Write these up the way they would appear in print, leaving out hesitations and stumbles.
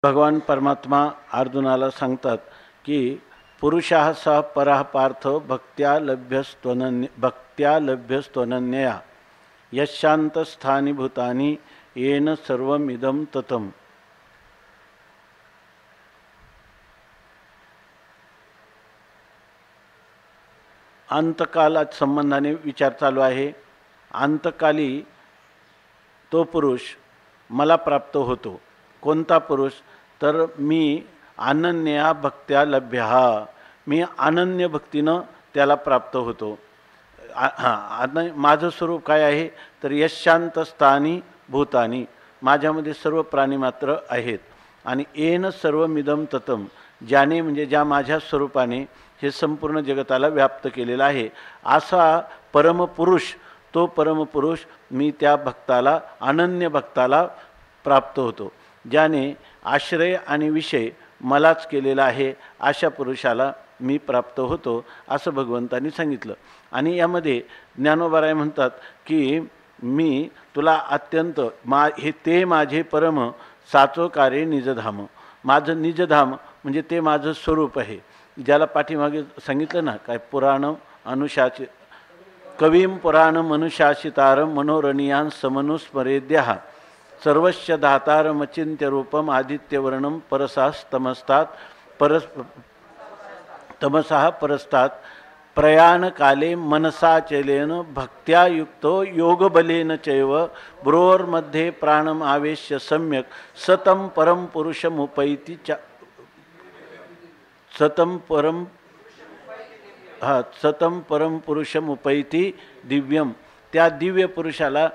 भगवान परमात्मा अर्जुनाला सांगतात की पुरुषः स परः पार्थ भक्त्या लभ्यस्त्वनन्यया यशांतस्थानी भूतानी येन सर्वमिदं ततम्. अंतकाला संबंधाने विचार चालू आहे. अंतकाली तो पुरुष मला प्राप्त होतो. कोणता पुरुष? तर मी अनन्या भक्त्या लभ्य, मी अनन्य भक्तीनं त्याला प्राप्त होतो. माझं स्वरूप काय आहे? तर यशांतस्थानी भूतानी, माझ्यामध्ये सर्व प्राणी मात्र आहेत. आणि येन सर्वमिदं ततम्, ज्याने म्हणजे ज्या माझ्या स्वरूपाने हे संपूर्ण जगताला व्याप्त केलेलं आहे, असा परमपुरुष, तो परमपुरुष मी त्या भक्ताला, अनन्य भक्ताला प्राप्त होतो. ज्याने आश्रय आणि विषय मलाच केलेला आहे, अशा पुरुषाला मी प्राप्त होतो, असं भगवंतांनी सांगितलं. आणि यामध्ये ज्ञानोबाराय म्हणतात की मी तुला अत्यंत हे ते माझे परम साचोकारे निजधाम, माझं निजधाम म्हणजे ते माझं स्वरूप आहे. ज्याला पाठीमागे सांगितलं ना, काय पुराण अनुशासित कवीं पुराणम अनुशासितारम मनोरणीयान समनुस्मरेद्यः सर्वस्य दातारमचिंत्य रूपम आदित्यवर्णम परसास्तमस्तात तमसः परस्तात प्रयाणकाले मनसाचलेन भक्त्या युक्तो योगबलेन चैव ब्रोर्मध्ये प्राणम आवेश्य सम्यक सतम परम पुरुषमुपैति सतम परम पुरुषमुपैति दिव्यम. त्या दिव्य पुरुषाला,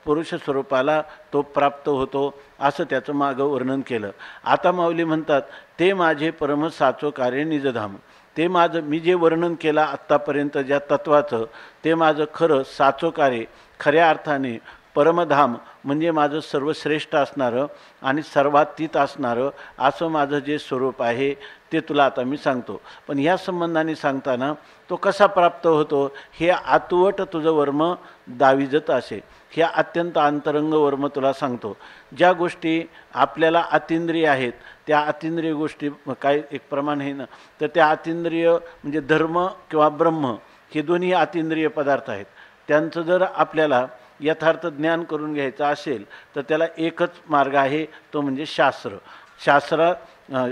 पुरुष स्वरूपाला तो प्राप्त होतो, असं त्याचं मागं वर्णन केलं. आता माऊली म्हणतात ते माझे परम साचोकारे निजधाम, ते माझं मी जे वर्णन केलं आत्तापर्यंत ज्या तत्वाचं, ते माझं खरं साचोकारे, खऱ्या अर्थाने परमधाम म्हणजे माझं सर्वश्रेष्ठ असणारं आणि सर्वातीत असणारं असं माझं जे स्वरूप आहे ते तुला आता मी सांगतो. पण ह्या संबंधाने सांगताना तो कसा प्राप्त होतो हे आतुवट तुझं वर्म दाविजत असे, हे अत्यंत अंतरंग वर्म तुला सांगतो. ज्या गोष्टी आपल्याला अतिंद्रिय आहेत, त्या अतिंद्रिय गोष्टी काय एक प्रमाण आहे ना, तर त्या अतिंद्रिय म्हणजे धर्म किंवा ब्रह्म हे दोन्ही अतिंद्रिय पदार्थ आहेत. त्यांचं जर आपल्याला यथार्थ ज्ञान करून घ्यायचं असेल तर त्याला एकच मार्ग आहे, तो म्हणजे शास्त्र.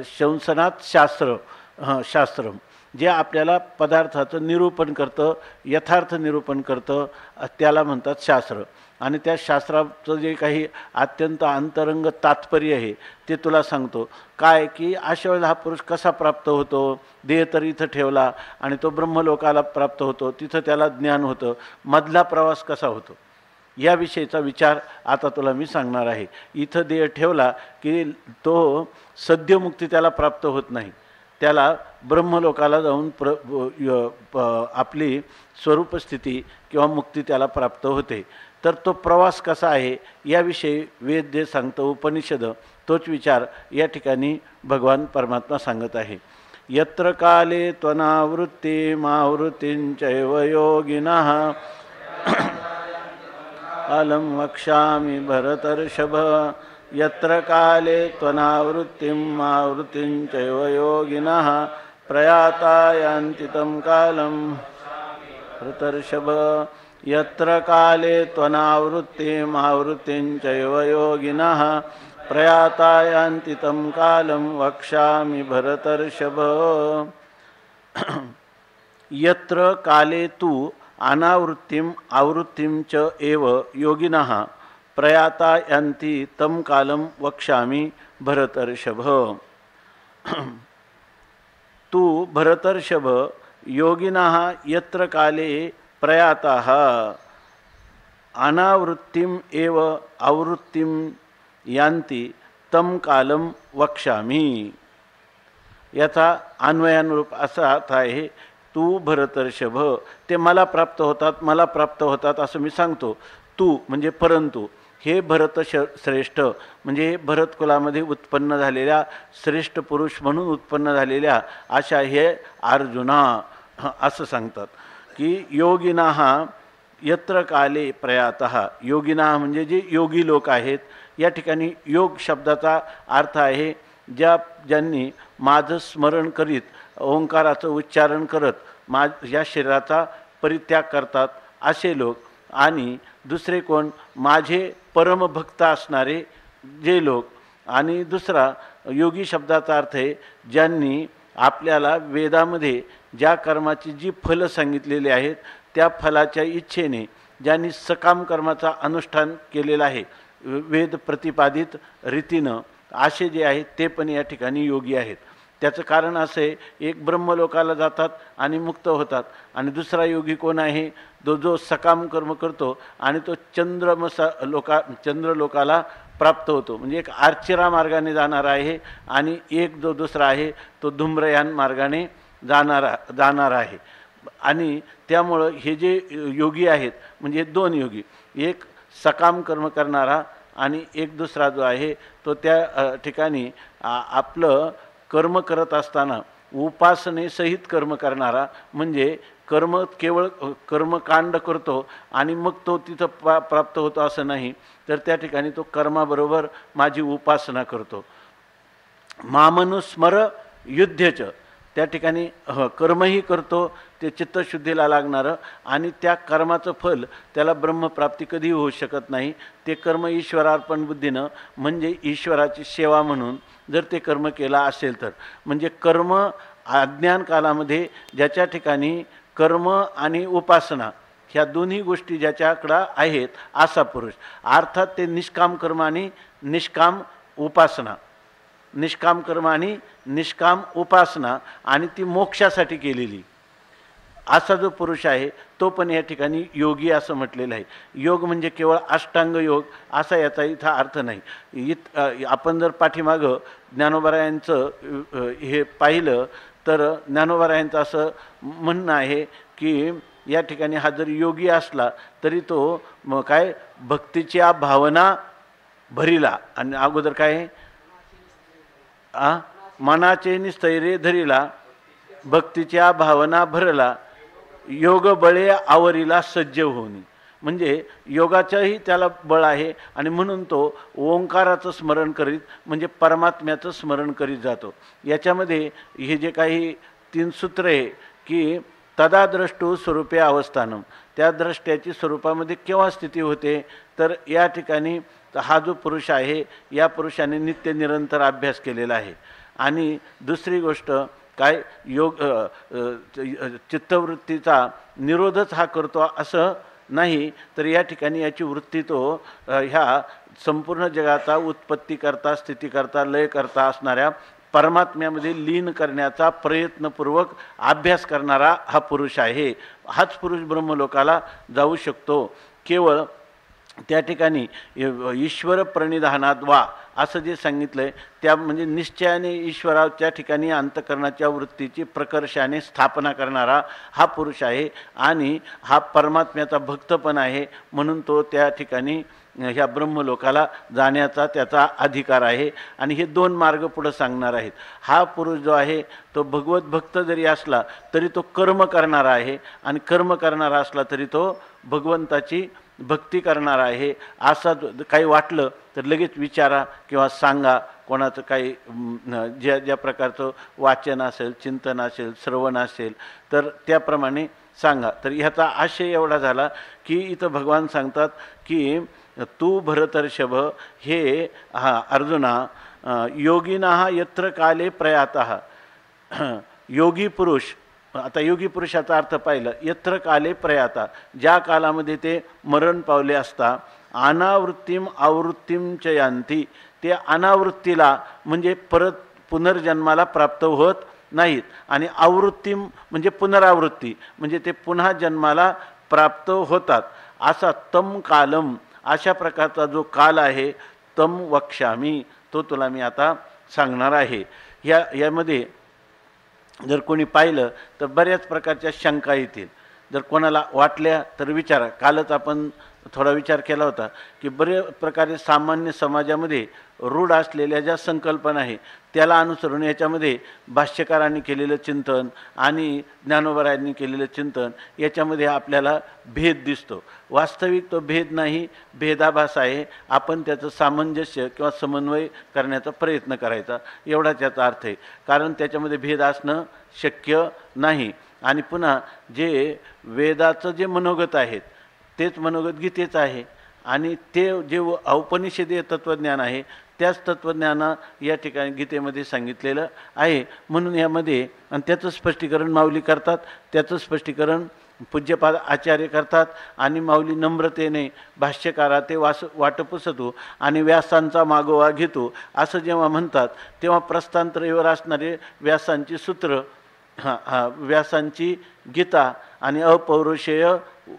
शंसनात शास्त्र जे आपल्याला पदार्थाचं निरूपण करतं, यथार्थ निरूपण करतं, त्याला म्हणतात शास्त्र. आणि त्या शास्त्राचं जे काही अत्यंत अंतरंग तात्पर्य आहे ते तुला सांगतो. काय की अशा वेळेला हा पुरुष कसा प्राप्त होतो? देह तर इथं ठेवला आणि तो ब्रह्मलोकाला प्राप्त होतो, तिथं त्याला ज्ञान होतं. मधला प्रवास कसा होतो याविषयीचा विचार आता तुला मी सांगणार आहे. इथं देह ठेवला की तो सद्यमुक्ती त्याला प्राप्त होत नाही, त्याला ब्रह्मलोकाला जाऊन आपली स्वरूपस्थिती किंवा मुक्ती त्याला प्राप्त होते. तर तो प्रवास कसा आहे याविषयी वेद जे सांगतं, उपनिषद, तोच विचार या ठिकाणी भगवान परमात्मा सांगत आहे. यत्र काले त्वनावृत्ती मावृत्तींचैव योगिनः अलम वक्ष्यामि भरतर्षभ. यत्र काले त्वनावृत्तिं मावृत्तिं चैव योगिनः प्रयाता यान्ति तं कालं भरतर्षभ. यत्र काले त्वनावृत्तिं मावृत्तिं चैव योगिनः प्रयाता यान्ति तं कालं वक्ष्यामि भरतर्षभ. यत्र काले तु अनावृत्तिम आवृत्तिम च एव योगिनः प्रयाता यान्ति तं कालं वक्ष्यामि भरतर्षभ. तू भरतर्षभ योगिनः यत्र काले प्रयाताः अनावृत्तिम एव आवृत्तिम यान्ति तं कालं वक्ष्यामि. याचा अन्वयानुरूप असा अर्थ आहे, तू भरतर्षभ, ते मला प्राप्त होतात असं मी सांगतो. तू म्हणजे परंतु, हे भरत श्रेष्ठ म्हणजे भरत कुलामध्ये उत्पन्न झालेल्या श्रेष्ठ पुरुष म्हणून उत्पन्न झालेल्या अशा हे अर्जुना असं सांगतात की योगिनः यत्र काले प्रयातः, योगिना म्हणजे जे योगी लोक आहेत, या ठिकाणी योग शब्दाचा अर्थ आहे ज्यांनी माझं स्मरण करीत ओंकाराचं उच्चारण करत या शरीराचा परित्याग करतात असे लोक, आणि दुसरे कोण माझे परमभक्त असणारे जे लोक, आणि दुसरा योगी शब्दाचा अर्थ आहे ज्यांनी आपल्याला वेदामध्ये ज्या कर्माची जी फलं सांगितलेली आहेत त्या फलाच्या इच्छेने ज्यांनी सकाम कर्माचा अनुष्ठान केलेला आहे वेद प्रतिपादित रीतीनं, असे जे आहेत ते पण या ठिकाणी योगी आहेत. त्याचं कारण असं आहे, एक ब्रह्मलोकाला जातात आणि मुक्त होतात, आणि दुसरा योगी कोण आहे, जो सकाम कर्म करतो आणि तो चंद्रलोकाला प्राप्त होतो. म्हणजे एक आर्चिरा मार्गाने जाणार आहे आणि एक जो दुसरा आहे तो धूम्रयान मार्गाने जाणार आहे. आणि त्यामुळं हे जे योगी आहेत म्हणजे दोन योगी, एक सकाम कर्म करणारा आणि एक दुसरा जो आहे तो त्या ठिकाणी आपलं कर्म करत असताना उपासनेसहित कर्म करणारा, म्हणजे केवळ कर्मकांड करतो आणि मग तो तिथं प्राप्त होतो असं नाही, तर त्या ठिकाणी तो कर्माबरोबर माझी उपासना करतो. मामनुस्मर युध्यच, त्या ठिकाणी कर्मही करतो ते चित्तशुद्धीला लागणारं, आणि त्या कर्माचं फल त्याला ब्रह्मप्राप्ती कधी होऊ शकत नाही. ते कर्म ईश्वरार्पण बुद्धीनं, म्हणजे ईश्वराची सेवा म्हणून जर ते कर्म केला असेल तर, म्हणजे कर्म अज्ञान कालामध्ये ज्याच्या ठिकाणी कर्म आणि उपासना ह्या दोन्ही गोष्टी ज्याच्याकडं आहेत असा पुरुष, अर्थात ते निष्काम कर्म आणि निष्काम उपासना, निष्काम कर्म आणि निष्काम उपासना, आणि ती मोक्षासाठी केलेली असा जो पुरुष आहे तो पण या ठिकाणी योगी असं म्हटलेलं आहे. योग म्हणजे केवळ अष्टांग योग असा याचा इथं अर्थ नाही. आपण जर पाठीमागं ज्ञानोबरायांचं हे पाहिलं तर ज्ञानोबरायांचं असं म्हणणं आहे की या ठिकाणी हा जर योगी असला तरी तो काय भक्तीच्या भावना भरिला, आणि अगोदर काय मनाचे निस्थैर्य धरिला, भक्तीच्या भावना भरला, योग बळे आवरीला सज्ज होऊन, म्हणजे योगाचंही त्याला बळ आहे आणि म्हणून तो ओंकाराचं स्मरण करीत म्हणजे परमात्म्याचं स्मरण करीत जातो. याच्यामध्ये हे जे काही 3 सूत्र आहे की तदाद्रष्टू स्वरूपे अवस्थानम, त्या द्रष्ट्याची स्वरूपामध्ये केव्हा स्थिती होते, तर या ठिकाणी हा जो पुरुष आहे या पुरुषाने नित्य निरंतर अभ्यास केलेला आहे. आणि दुसरी गोष्ट काय, योग चित्तवृत्तीचा निरोधच हा करतो असं नाही, तर या ठिकाणी याची वृत्ती तो ह्या संपूर्ण जगाचा उत्पत्ती करता, स्थिती करता, लय करता असणाऱ्या परमात्म्यामध्ये लीन करण्याचा प्रयत्नपूर्वक अभ्यास करणारा हा पुरुष आहे. हाच पुरुष ब्रह्मलोकाला जाऊ शकतो. केवळ त्या ठिकाणी ईश्वर प्रणिधानात वा असं जे सांगितलं आहे त्या म्हणजे निश्चयाने ईश्वराच्या ठिकाणी अंतकरणाच्या वृत्तीची प्रकर्षाने स्थापना करणारा हा पुरुष आहे, आणि हा परमात्म्याचा भक्त पण आहे, म्हणून तो त्या ठिकाणी ह्या ब्रह्मलोकाला जाण्याचा त्याचा अधिकार आहे. आणि हे 2 मार्ग पुढं सांगणार आहेत. हा पुरुष जो आहे तो भगवत भक्त जरी असला तरी तो कर्म करणारा आहे, आणि कर्म करणारा असला तरी तो भगवंताची भक्ती करणार आहे. असा काही वाटलं तर लगेच विचारा किंवा सांगा, कोणाचं काही ज्या प्रकारचं वाचन असेल, चिंतन असेल, श्रवण असेल तर त्याप्रमाणे सांगा. तर ह्याचा आशय एवढा झाला की इथं भगवान सांगतात की तू भरतर्षभ, हे अर्जुना योगिनः यत्र काले प्रयातः, योगी पुरुष, आता योगी पुरुषाचा अर्थ पाहिलं, यत्र काले प्रयाता, ज्या कालामध्ये ते मरण पावले असता, अनावृत्तीम आवृत्तीम च यांती, ते अनावृत्तीला म्हणजे परत पुनर्जन्माला प्राप्त होत नाहीत, आणि आवृत्तीम म्हणजे पुनरावृत्ती म्हणजे ते पुन्हा जन्माला प्राप्त होतात. असा तम कालम, अशा प्रकारचा जो काल आहे, तम वक्ष्यामी, तो तुला मी आता सांगणार आहे. यामध्ये जर कोणी पाहिलं तर बऱ्याच प्रकारच्या शंका येतील. जर कोणाला वाटल्या तर विचारा. कालच आपण थोडा विचार केला होता की बऱ्याच प्रकारे सामान्य समाजामध्ये रूढ असलेल्या ज्या संकल्पना आहे त्याला अनुसरून याच्यामध्ये भाष्यकारांनी केलेलं चिंतन आणि ज्ञानोबरायांनी केलेलं चिंतन याच्यामध्ये आपल्याला भेद दिसतो. वास्तविक तो भेद नाही, भेदाभास आहे. आपण त्याचं सामंजस्य किंवा समन्वय करण्याचा प्रयत्न करायचा, एवढा त्याचा अर्थ आहे. कारण त्याच्यामध्ये भेद असणं शक्य नाही. आणि पुन्हा जे वेदाचं जे मनोगत आहेत तेच मनोगत गीतेचं आहे आणि ते जे औपनिषदीय तत्त्वज्ञान आहे त्याच तत्त्वज्ञाना या ठिकाणी गीतेमध्ये सांगितलेलं आहे. म्हणून यामध्ये आणि त्याचं स्पष्टीकरण माऊली करतात, त्याचं स्पष्टीकरण पूज्यपाद आचार्य करतात आणि माऊली नम्रतेने भाष्यकारा ते वाट पुसतो आणि व्यासांचा मागोवा घेतो असं जेव्हा म्हणतात तेव्हा प्रस्थानत्रयीवर असणारे व्यासांची सूत्र, व्यासांची गीता आणि अपौरुषेय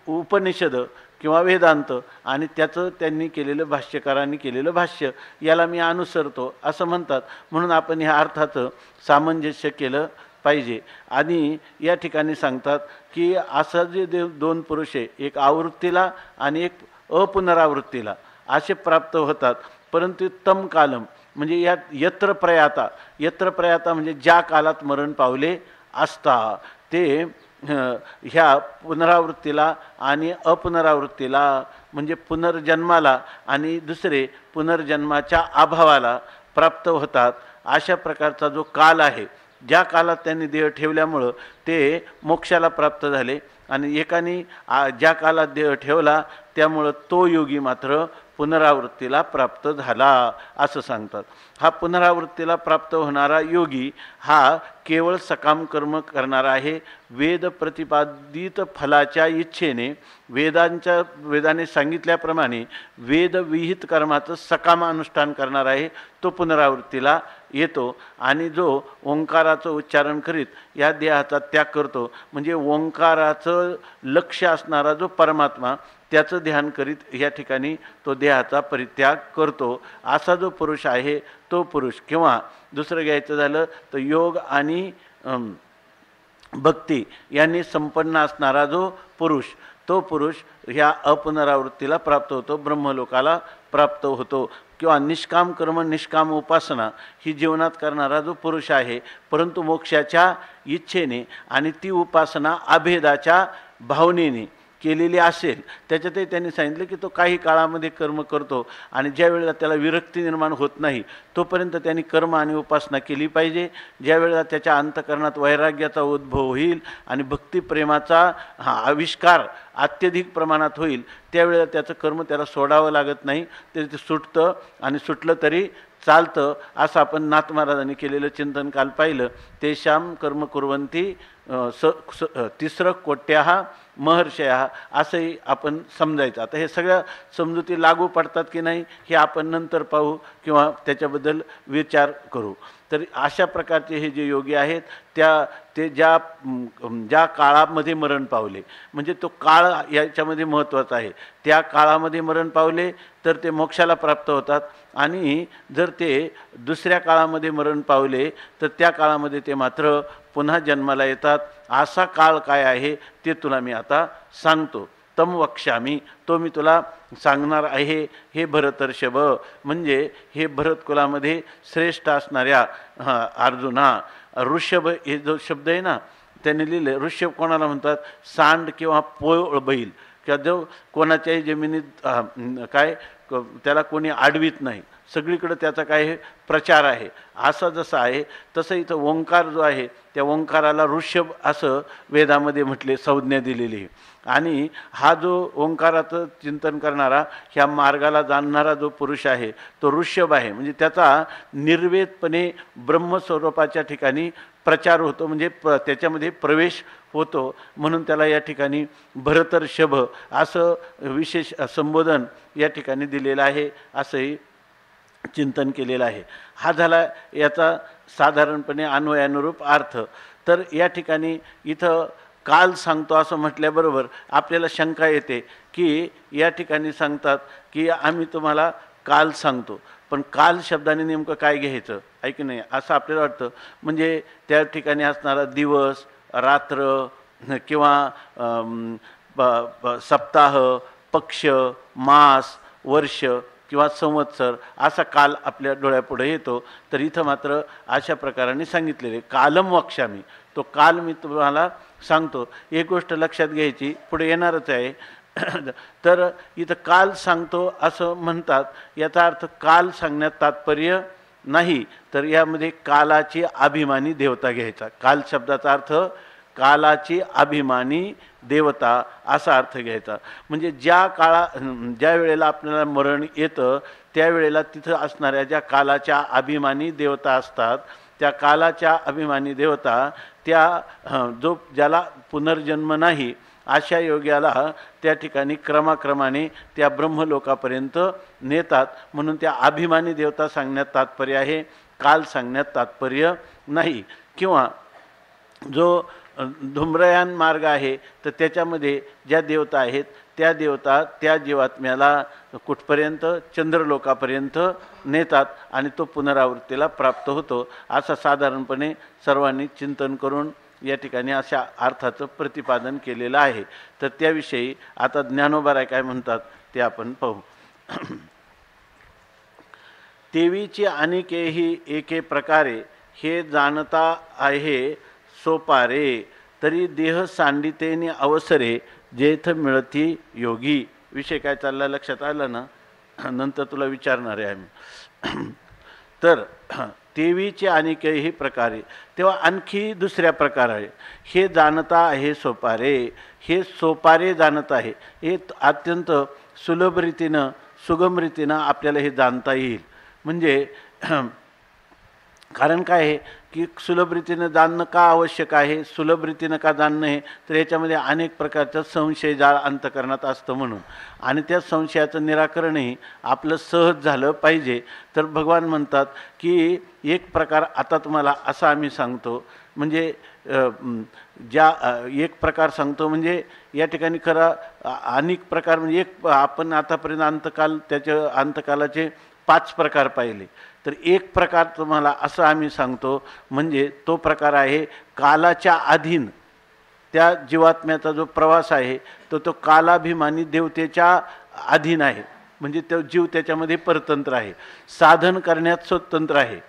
उपनिषद किंवा वेदांत आणि त्याचं त्यांनी केलेलं भाष्यकारांनी केलेलं भाष्य याला मी अनुसरतो असं म्हणतात. म्हणून आपण ह्या अर्थाचं सामंजस्य केलं पाहिजे. आणि या ठिकाणी सांगतात की असं जे दोन पुरुष आहे, एक आवृत्तीला आणि एक अपुनरावृत्तीला असे प्राप्त होतात. परंतु तम कालम म्हणजे या यत्र प्रयाता म्हणजे ज्या कालात मरण पावले असता ते ह्या पुनरावृत्तीला आणि अपुनरावृत्तीला म्हणजे पुनर्जन्माला आणि दुसरे पुनर्जन्माच्या अभावाला प्राप्त होतात. अशा प्रकारचा जो काल आहे, ज्या कालात त्यांनी देह ठेवल्यामुळं ते मोक्षाला प्राप्त झाले आणि एकाने ज्या कालात देह ठेवला त्यामुळं तो योगी मात्र पुनरावृत्तीला प्राप्त झाला असं सांगतात. हा पुनरावृत्तीला प्राप्त होणारा योगी हा केवळ सकाम कर्म करणारा आहे. वेद प्रतिपादित फलाच्या इच्छेने वेदाने सांगितल्याप्रमाणे वेदविहित कर्माचं सकाम अनुष्ठान करणार आहे तो पुनरावृत्तीला येतो. आणि जो ओंकाराचं उच्चारण करीत या देहाचा त्याग करतो म्हणजे ओंकाराचं लक्ष असणारा जो परमात्मा त्याचं ध्यान करीत या ठिकाणी तो देहाचा परित्याग करतो. असा जो पुरुष आहे तो पुरुष, किंवा दुसरं घ्यायचं झालं तर योग आणि भक्ती यांनी संपन्न असणारा जो पुरुष, तो पुरुष ह्या अपुनरावृत्तीला प्राप्त होतो, ब्रह्मलोकाला प्राप्त होतो. किंवा निष्काम कर्म निष्काम उपासना ही जीवनात करणारा जो पुरुष आहे परंतु मोक्षाच्या इच्छेने आणि ती उपासना अभेदाच्या भावनेने केलेली असेल, त्याच्यातही त्यांनी सांगितलं की तो काही काळामध्ये कर्म करतो आणि ज्या वेळेला त्याला विरक्ती निर्माण होत नाही तोपर्यंत त्यांनी कर्म आणि उपासना केली पाहिजे. ज्या वेळेला त्याच्या अंतःकरणात वैराग्याचा उद्भव होईल आणि भक्तिप्रेमाचा आविष्कार अत्यधिक प्रमाणात होईल त्यावेळेला त्याचं कर्म त्याला सोडावं लागत नाही, ते सुटतं आणि सुटलं तरी चालतं. असं आपण नाथ महाराजांनी केलेलं चिंतन काल पाहिलं. तेषाम कर्म कुर्वंती तिसरं कोट्या महर्षया असंही आपण समजायचं. आता हे सगळ्या समजुती लागू पडतात की नाही हे आपण नंतर पाहू किंवा त्याच्याबद्दल विचार करू. तर अशा प्रकारचे हे जे योगी आहेत ते ज्या काळामध्ये मरण पावले म्हणजे तो काळ याच्यामध्ये महत्त्वाचा आहे. त्या काळामध्ये मरण पावले तर ते मोक्षाला प्राप्त होतात आणि जर ते दुसऱ्या काळामध्ये मरण पावले तर त्या काळामध्ये ते मात्र पुन्हा जन्माला येतात. असा काळ काय आहे ते तुला मी आता सांगतो. तम वक्ष्यामी, तो मी तुला सांगणार आहे. हे भरतर्षभ म्हणजे हे भरत कुलामध्ये श्रेष्ठ असणाऱ्या अर्जुना. ऋषभ हे जो शब्द आहे ना त्याने लिहिले. ऋषभ कोणाला म्हणतात? सांड किंवा पोळ बैल किंवा जो कोणाच्याही जमिनीत त्याला कोणी आडवीत नाही, सगळीकडे त्याचा काय प्रचार आहे. असा जसा आहे तसं इथं ओंकार जो आहे त्या ओंकाराला ऋषभ असं वेदामध्ये म्हटले, संज्ञा दिलेली आहे. आणि हा जो ओंकाराचं चिंतन करणारा ह्या मार्गाला जाणणारा जो पुरुष आहे तो ऋषभ आहे. म्हणजे त्याचा निर्वेदपणे ब्रह्मस्वरूपाच्या ठिकाणी प्रचार होतो, म्हणजे त्याच्यामध्ये प्रवेश होतो. म्हणून त्याला या ठिकाणी भरतर्षभ असं विशेष संबोधन या ठिकाणी दिलेलं आहे, असंही चिंतन केलेलं आहे. हा झाला याचा साधारणपणे अन्वयानुरूप अर्थ. तर या ठिकाणी इथं काल सांगतो असं म्हटल्याबरोबर आपल्याला शंका येते की या ठिकाणी सांगतात की आम्ही तुम्हाला काल सांगतो, पण काल शब्दाने नेमकं काय घ्यायचं ऐक नाही असं आपल्याला वाटतं. म्हणजे त्या ठिकाणी असणारा दिवस रात्र किंवा सप्ताह, पक्ष, मास, वर्ष किंवा संवत्सर असा काल आपल्या डोळ्यापुढे येतो. तर इथं मात्र अशा प्रकाराने सांगितलेले कालम वक्ष्यामी, तो काल मी तुम्हाला सांगतो. एक गोष्ट लक्षात घ्यायची, पुढे येणारच आहे. तर इथं काल सांगतो असं म्हणतात, याचा अर्थ काल सांगण्यात तात्पर्य नाही, तर यामध्ये कालाची अभिमानी देवता घ्यायचा. काल शब्दाचा अर्थ कालाची अभिमानी देवता असा अर्थ घ्यायचा. म्हणजे ज्या वेळेला आपल्याला मरण येतं त्यावेळेला तिथं असणाऱ्या ज्या कालाच्या अभिमानी देवता असतात, त्या कालाच्या अभिमानी देवता त्या ज्याला पुनर्जन्म नाही अशा योग्याला त्या ठिकाणी क्रमाक्रमाने त्या ब्रह्मलोकापर्यंत नेतात. म्हणून त्या अभिमानी देवता सांगण्यात तात्पर्य आहे, काल सांगण्यात तात्पर्य नाही. किंवा जो धूम्रयान मार्ग आहे तर त्याच्यामध्ये ज्या देवता आहेत त्या देवता त्या जीवात्म्याला कुठपर्यंत, चंद्रलोकापर्यंत नेतात आणि तो पुनरावृत्तीला प्राप्त होतो. असं साधारणपणे सर्वांनी चिंतन करून या ठिकाणी अशा अर्थाचं प्रतिपादन केलेलं आहे. तर त्याविषयी आता ज्ञानोबा काय म्हणतात ते आपण पाहू. तेवीची अनेकेही एके प्रकारे हे जाणता आहे सोपारे, तरी देह सांडितेने अवसरे जेथ मिळती योगी. विषय काय चालला लक्षात आलं ना, नंतर तुला विचारणार आहे आम्ही. तर तेवीचे अनेकही प्रकारे, तेव्हा आणखी दुसऱ्या प्रकार आहे. हे जाणता आहे सोपारे, हे सोपारे जाणत आहे. हे अत्यंत सुलभ रीतीनं, सुगम रीतीनं आपल्याला हे जाणता येईल. म्हणजे कारण काय आहे की सुलभ रीतीनं जाणणं का आवश्यक आहे, सुलभ रीतीनं का जाणणं आहे, तर याच्यामध्ये अनेक प्रकारचं संशय जाळ अंतःकरणात असतं म्हणून. आणि त्या संशयाचं निराकरणही आपलं सहज झालं पाहिजे. तर भगवान म्हणतात की एक प्रकार आता तुम्हाला असा आम्ही सांगतो, म्हणजे एक प्रकार सांगतो, म्हणजे या ठिकाणी खरं अनेक प्रकार, म्हणजे एक आपण आतापर्यंत अंतकालाचे 5 प्रकार पाहिले. तर एक प्रकार तुम्हाला असं आम्ही सांगतो, म्हणजे तो प्रकार आहे कालाच्या अधीन त्या जीवात्म्याचा जो प्रवास आहे तो कालाभिमानी देवतेच्या अधीन आहे. म्हणजे तो जीव त्याच्यामध्ये परतंत्र आहे, साधन करण्यात स्वतंत्र आहे,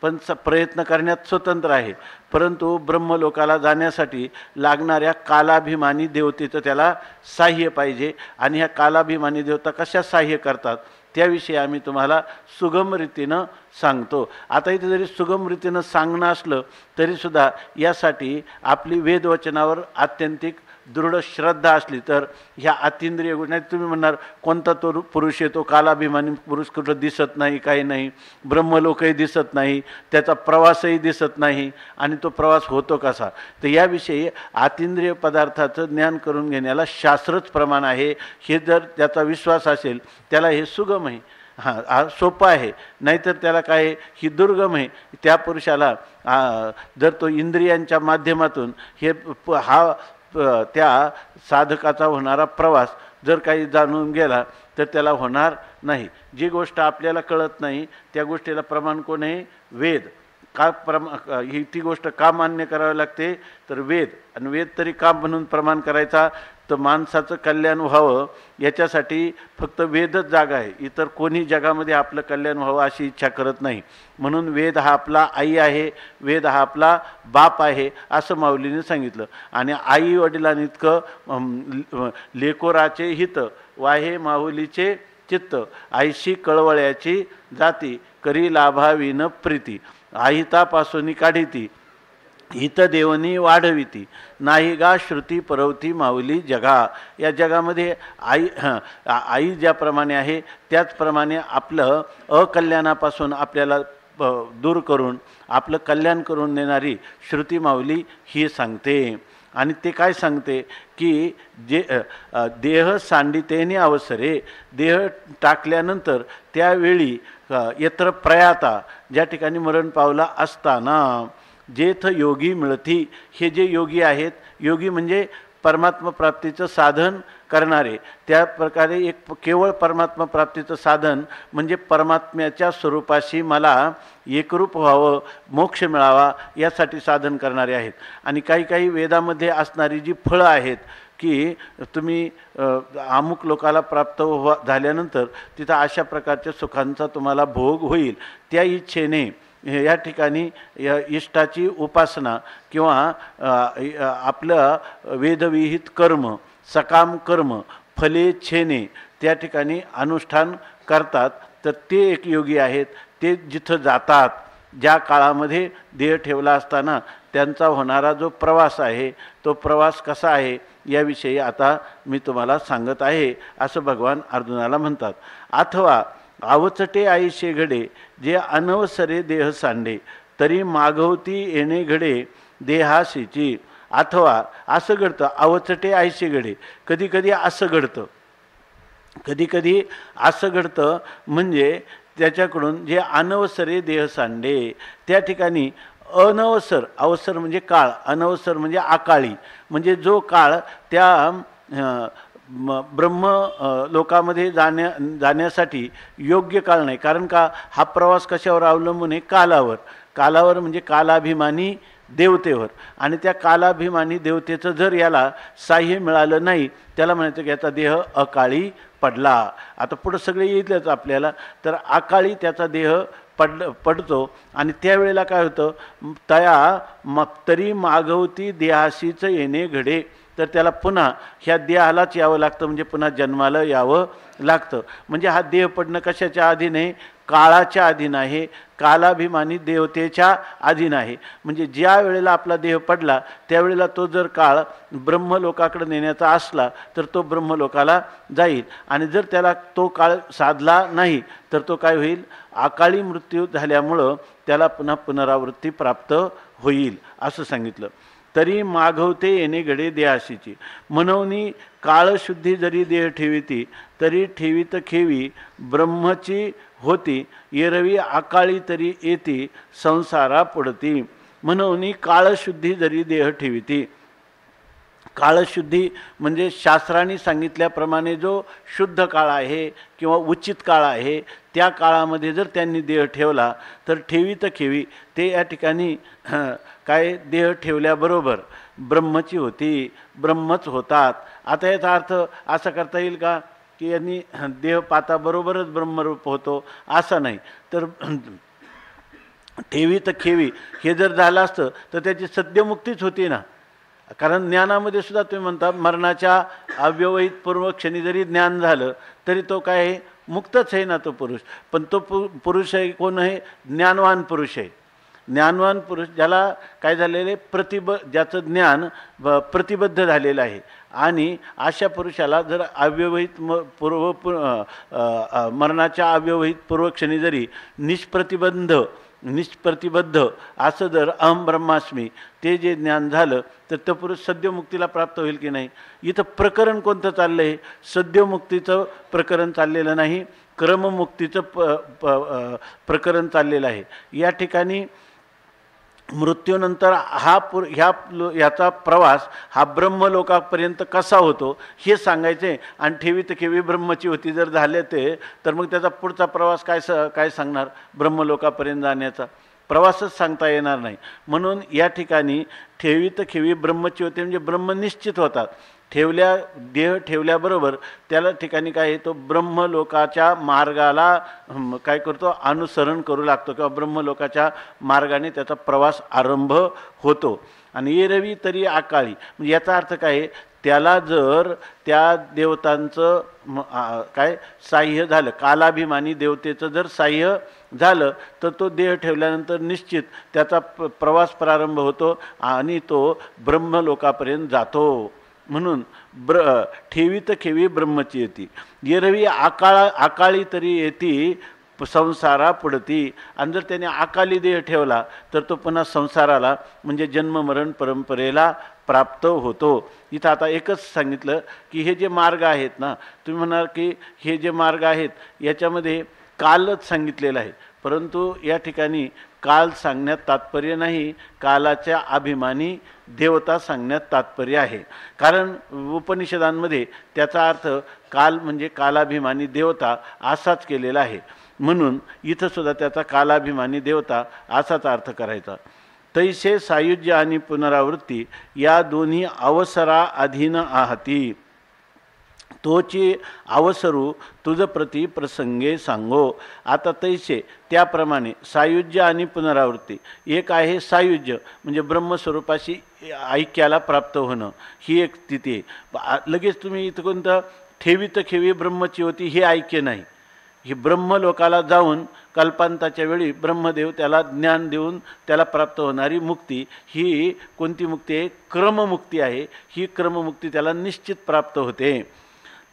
पण प्रयत्न करण्यात स्वतंत्र आहे. परंतु ब्रह्मलोकाला जाण्यासाठी लागणाऱ्या कालाभिमानी देवतेचं त्याला साह्य पाहिजे. आणि ह्या कालाभिमानी देवता कशा साह्य करतात त्याविषयी आम्ही तुम्हाला सुगम रीतीनं सांगतो. आता इथे जरी सुगम रीतीनं सांगणं असलं तरीसुद्धा यासाठी आपली वेदवचनावर आत्यंतिक दृढ श्रद्धा असली तर ह्या अतिंद्रिय नाही. तुम्ही म्हणणार कोणता तो पुरुष आहे, तो कालाभिमानी पुरुष कुठं दिसत नाही, काही नाही, ब्रह्मलोकही दिसत नाही, त्याचा प्रवासही दिसत नाही, आणि तो प्रवास होतो कसा. तर याविषयी अतिंद्रिय पदार्थाचं ज्ञान करून घेण्याला शास्त्रच प्रमाण आहे. हे जर त्याचा विश्वास असेल त्याला हे सुगम आहे, हा सोपं आहे. नाहीतर त्याला काय ही दुर्गम आहे. त्या पुरुषाला जर तो इंद्रियांच्या माध्यमातून त्या साधकाचा होणारा प्रवास जर काही जाणून गेला तर त्याला होणार नाही. जी गोष्ट आपल्याला कळत नाही त्या गोष्टीला प्रमाण कोण आहे? वेद. का ती गोष्ट का मान्य करावी लागते तर वेद. आणि वेद तरी का म्हणून प्रमाण करायचा तर माणसाचं कल्याण व्हावं याच्यासाठी फक्त वेदच जागा आहे. इतर कोणी जगामध्ये आपलं कल्याण व्हावं अशी इच्छा करत नाही. म्हणून वेद हा आपला आई आहे, वेद हा आपला बाप आहे असं माऊलीने सांगितलं. आणि आई वडिलांइतकं लेकोराचे हित वाहे माऊलीचे चित्त, आईशी कळवळ्याची जाती करी लाभाविन प्रीती, आहितापासून काढिती हित देवनी वाढविती, नाही गा श्रुती परवती माऊली जगा. या जगामध्ये आई ज्याप्रमाणे आहे त्याचप्रमाणे आपलं अकल्याणापासून आपल्याला दूर करून आपलं कल्याण करून देणारी श्रुती माऊली ही सांगते. आणि ते काय सांगते की देह सांडितेने अवसरे, देह टाकल्यानंतर त्यावेळी यत्र प्रयाता, ज्या ठिकाणी मरण पावला असताना जेथ योगी मिळती, हे जे योगी आहेत, योगी म्हणजे परमात्मा प्राप्तीचं साधन करणारे, त्या प्रकारे एक केवळ परमात्मा प्राप्तीचं साधन म्हणजे परमात्म्याच्या स्वरूपाशी मला एकरूप व्हावं, मोक्ष मिळावा यासाठी साधन करणारे आहेत. आणि काही काही वेदामध्ये असणारी जी फळं आहेत की तुम्ही अमुक लोकाला प्राप्त झाल्यानंतर तिथं अशा प्रकारच्या सुखांचा तुम्हाला भोग होईल, त्या इच्छेने या ठिकाणी इष्टाची उपासना किंवा आपलं वेदविहित कर्म, सकाम कर्म, फलेच्छेने त्या ठिकाणी अनुष्ठान करतात. तर ते एक योगी आहेत. ते जिथं जातात, ज्या काळामध्ये देह ठेवला असताना त्यांचा होणारा जो प्रवास आहे तो प्रवास कसा आहे याविषयी आता मी तुम्हाला सांगत आहे, असं भगवान अर्जुनाला म्हणतात. अथवा आवचटे आईशे घडे जे अनवसरे देह सांडे, तरी मागवती येणे घडे देहाशीची. अथवा असं घडतं, अवचटे आईशे घडे, कधी कधी असं घडतं, कधी कधी असं घडतं म्हणजे त्याच्याकडून जे अनवसरे देह सांडे, त्या ठिकाणी अनवसर, अवसर म्हणजे काळ, अनवसर म्हणजे अकाळी, म्हणजे जो काळ त्या ब्रह्म लोकामध्ये जाण्यासाठी योग्य काळ नाही. कारण का हा प्रवास कशावर अवलंबून आहे? कालावर. कालावर म्हणजे कालाभिमानी देवतेवर. आणि त्या कालाभिमानी देवतेचं जर याला साह्य मिळालं नाही, त्याला म्हणायचं की याचा देह अकाळी पडला. आता पुढं सगळे येईलच आपल्याला. तर अकाळी त्याचा देह पडतो आणि त्यावेळेला काय होतं, तरी मागवती देहाशीच येणे घडे, तर त्याला पुन्हा ह्या देहालाच यावं लागतं, म्हणजे पुन्हा जन्माला यावं लागतं. म्हणजे हा देह पडणं कशाच्या अधीन आहे? काळाच्या अधीन आहे, कालाभिमानी देवतेच्या अधीन आहे. म्हणजे ज्या वेळेला आपला देह पडला त्यावेळेला तो जर काळ ब्रह्मलोकाकडे नेण्याचा असला तर तो ब्रह्मलोकाला जाईल, आणि जर त्याला तो काळ साधला नाही तर तो काय होईल? अकाळी मृत्यू झाल्यामुळं त्याला पुन्हा पुनरावृत्ती प्राप्त होईल असं सांगितलं. तरी मागवते येणे घडे देहाशीची, म्हणून काळशुद्धी जरी देह ठेविती, तरी ठेवीत खेवी ब्रह्मची होती, एरवी अकाळी तरी येती संसारा पडती. म्हणून काळशुद्धी जरी देह ठेविती, काळशुद्धी म्हणजे शास्त्रांनी सांगितल्याप्रमाणे जो शुद्ध काळ आहे किंवा उचित काळ आहे त्या काळामध्ये जर त्यांनी देह ठेवला तर ठेवीत खेवी, ते या ठिकाणी काय देह ठेवल्याबरोबर ब्रह्मची होती, ब्रह्मच होतात. आता याचा अर्थ असा करता येईल का की यांनी देह पाताबरोबरच ब्रह्मरूप होतो? असं नाही. तर ठेवीत खेवी हे जर झालं असतं तर त्याची सद्यमुक्तीच होती ना. कारण ज्ञानामध्ये सुद्धा तुम्ही म्हणता मरणाच्या अव्यवहित पूर्व क्षणी जरी ज्ञान झालं तरी तो काय आहे? मुक्तच आहे ना तो पुरुष. पण तो पुरुष आहे कोण आहे? ज्ञानवान पुरुष आहे. ज्ञानवान पुरुष ज्याला काय झालेलं आहे? ज्याचं ज्ञान प्रतिबद्ध झालेलं आहे. आणि अशा पुरुषाला जर अव्यवहित मरणाच्या अव्यवहित पूर्वक्षणी जरी निष्प्रतिबद्ध असं जर अहम ब्रह्मास्मी ते जे ज्ञान झालं तर तो पुरुष सद्यमुक्तीला प्राप्त होईल की नाही? इथं प्रकरण कोणतं चाललं आहे? सद्यमुक्तीचं प्रकरण चाललेलं नाही, क्रममुक्तीचं प्रकरण चाललेलं आहे. या ठिकाणी मृत्यूनंतर ह्याचा प्रवास हा ब्रह्मलोकापर्यंत कसा होतो हे सांगायचे. आणि ठेवीत खेवी ब्रह्मची होती जर झाले ते, तर मग त्याचा पुढचा प्रवास काय सांगणार? ब्रह्मलोकापर्यंत जाण्याचा प्रवासच सांगता येणार नाही. म्हणून या ठिकाणी ठेवीत खेवी ब्रह्मची होती म्हणजे ब्रह्म निश्चित होतात. देह ठेवल्याबरोबर त्याला ठिकाणी काय तो ब्रह्मलोकाच्या मार्गाला काय करतो? अनुसरण करू लागतो किंवा ब्रह्मलोकाच्या मार्गाने त्याचा प्रवास आरंभ होतो. आणि एरवी तरी अकाळी म्हणजे याचा अर्थ काय? त्याला जर त्या देवतांचं काय साह्य झालं, कालाभिमानी देवतेचं जर साह्य झालं तर तो देह ठेवल्यानंतर निश्चित त्याचा प्रवास प्रारंभ होतो आणि तो ब्रह्मलोकापर्यंत जातो. म्हणून ठेवीत खेवी ब्रह्मची येती, एरवी अकाळी तरी येती संसारा पडती. आणि जर त्याने अकाली देह ठेवला तर तो पुन्हा संसाराला म्हणजे जन्ममरण परंपरेला प्राप्त होतो. इथं आता एकच सांगितलं की हे जे मार्ग आहेत ना, तुम्ही म्हणाल की हे जे मार्ग आहेत याच्यामध्ये कालच सांगितलेलं आहे. परंतु या ठिकाणी काल सांगण्यात तात्पर्य नाही, कालाच्या अभिमानी देवता सांगण्यात तात्पर्य आहे. कारण उपनिषदांमध्ये त्याचा अर्थ काल म्हणजे कालाभिमानी देवता असाच केलेला आहे. म्हणून इथं सुद्धा त्याचा कालाभिमानी देवता असाच अर्थ करायचा. तैसे सायुज्य आणि पुनरावृत्ती या दोन्ही अवसरा अधीन आहती, तोची अवसरू तुझ प्रती प्रसंगे सांगो. आता तैसे त्याप्रमाणे सायुज्य आणि पुनरावृत्ती. एक आहे सायुज्य म्हणजे ब्रह्मस्वरूपाशी ऐक्याला प्राप्त होणं, ही एक स्थिती आहे. लगेच तुम्ही इथं कोणतं ठेवी तर खेवी ब्रह्मची होती हे ऐक्य नाही. ही ब्रह्मलोकाला जाऊन कल्पांताच्या वेळी ब्रह्मदेव त्याला ज्ञान देऊन त्याला प्राप्त होणारी मुक्ती, ही कोणती मुक्ती आहे? क्रममुक्ती आहे. ही क्रममुक्ती त्याला निश्चित प्राप्त होते.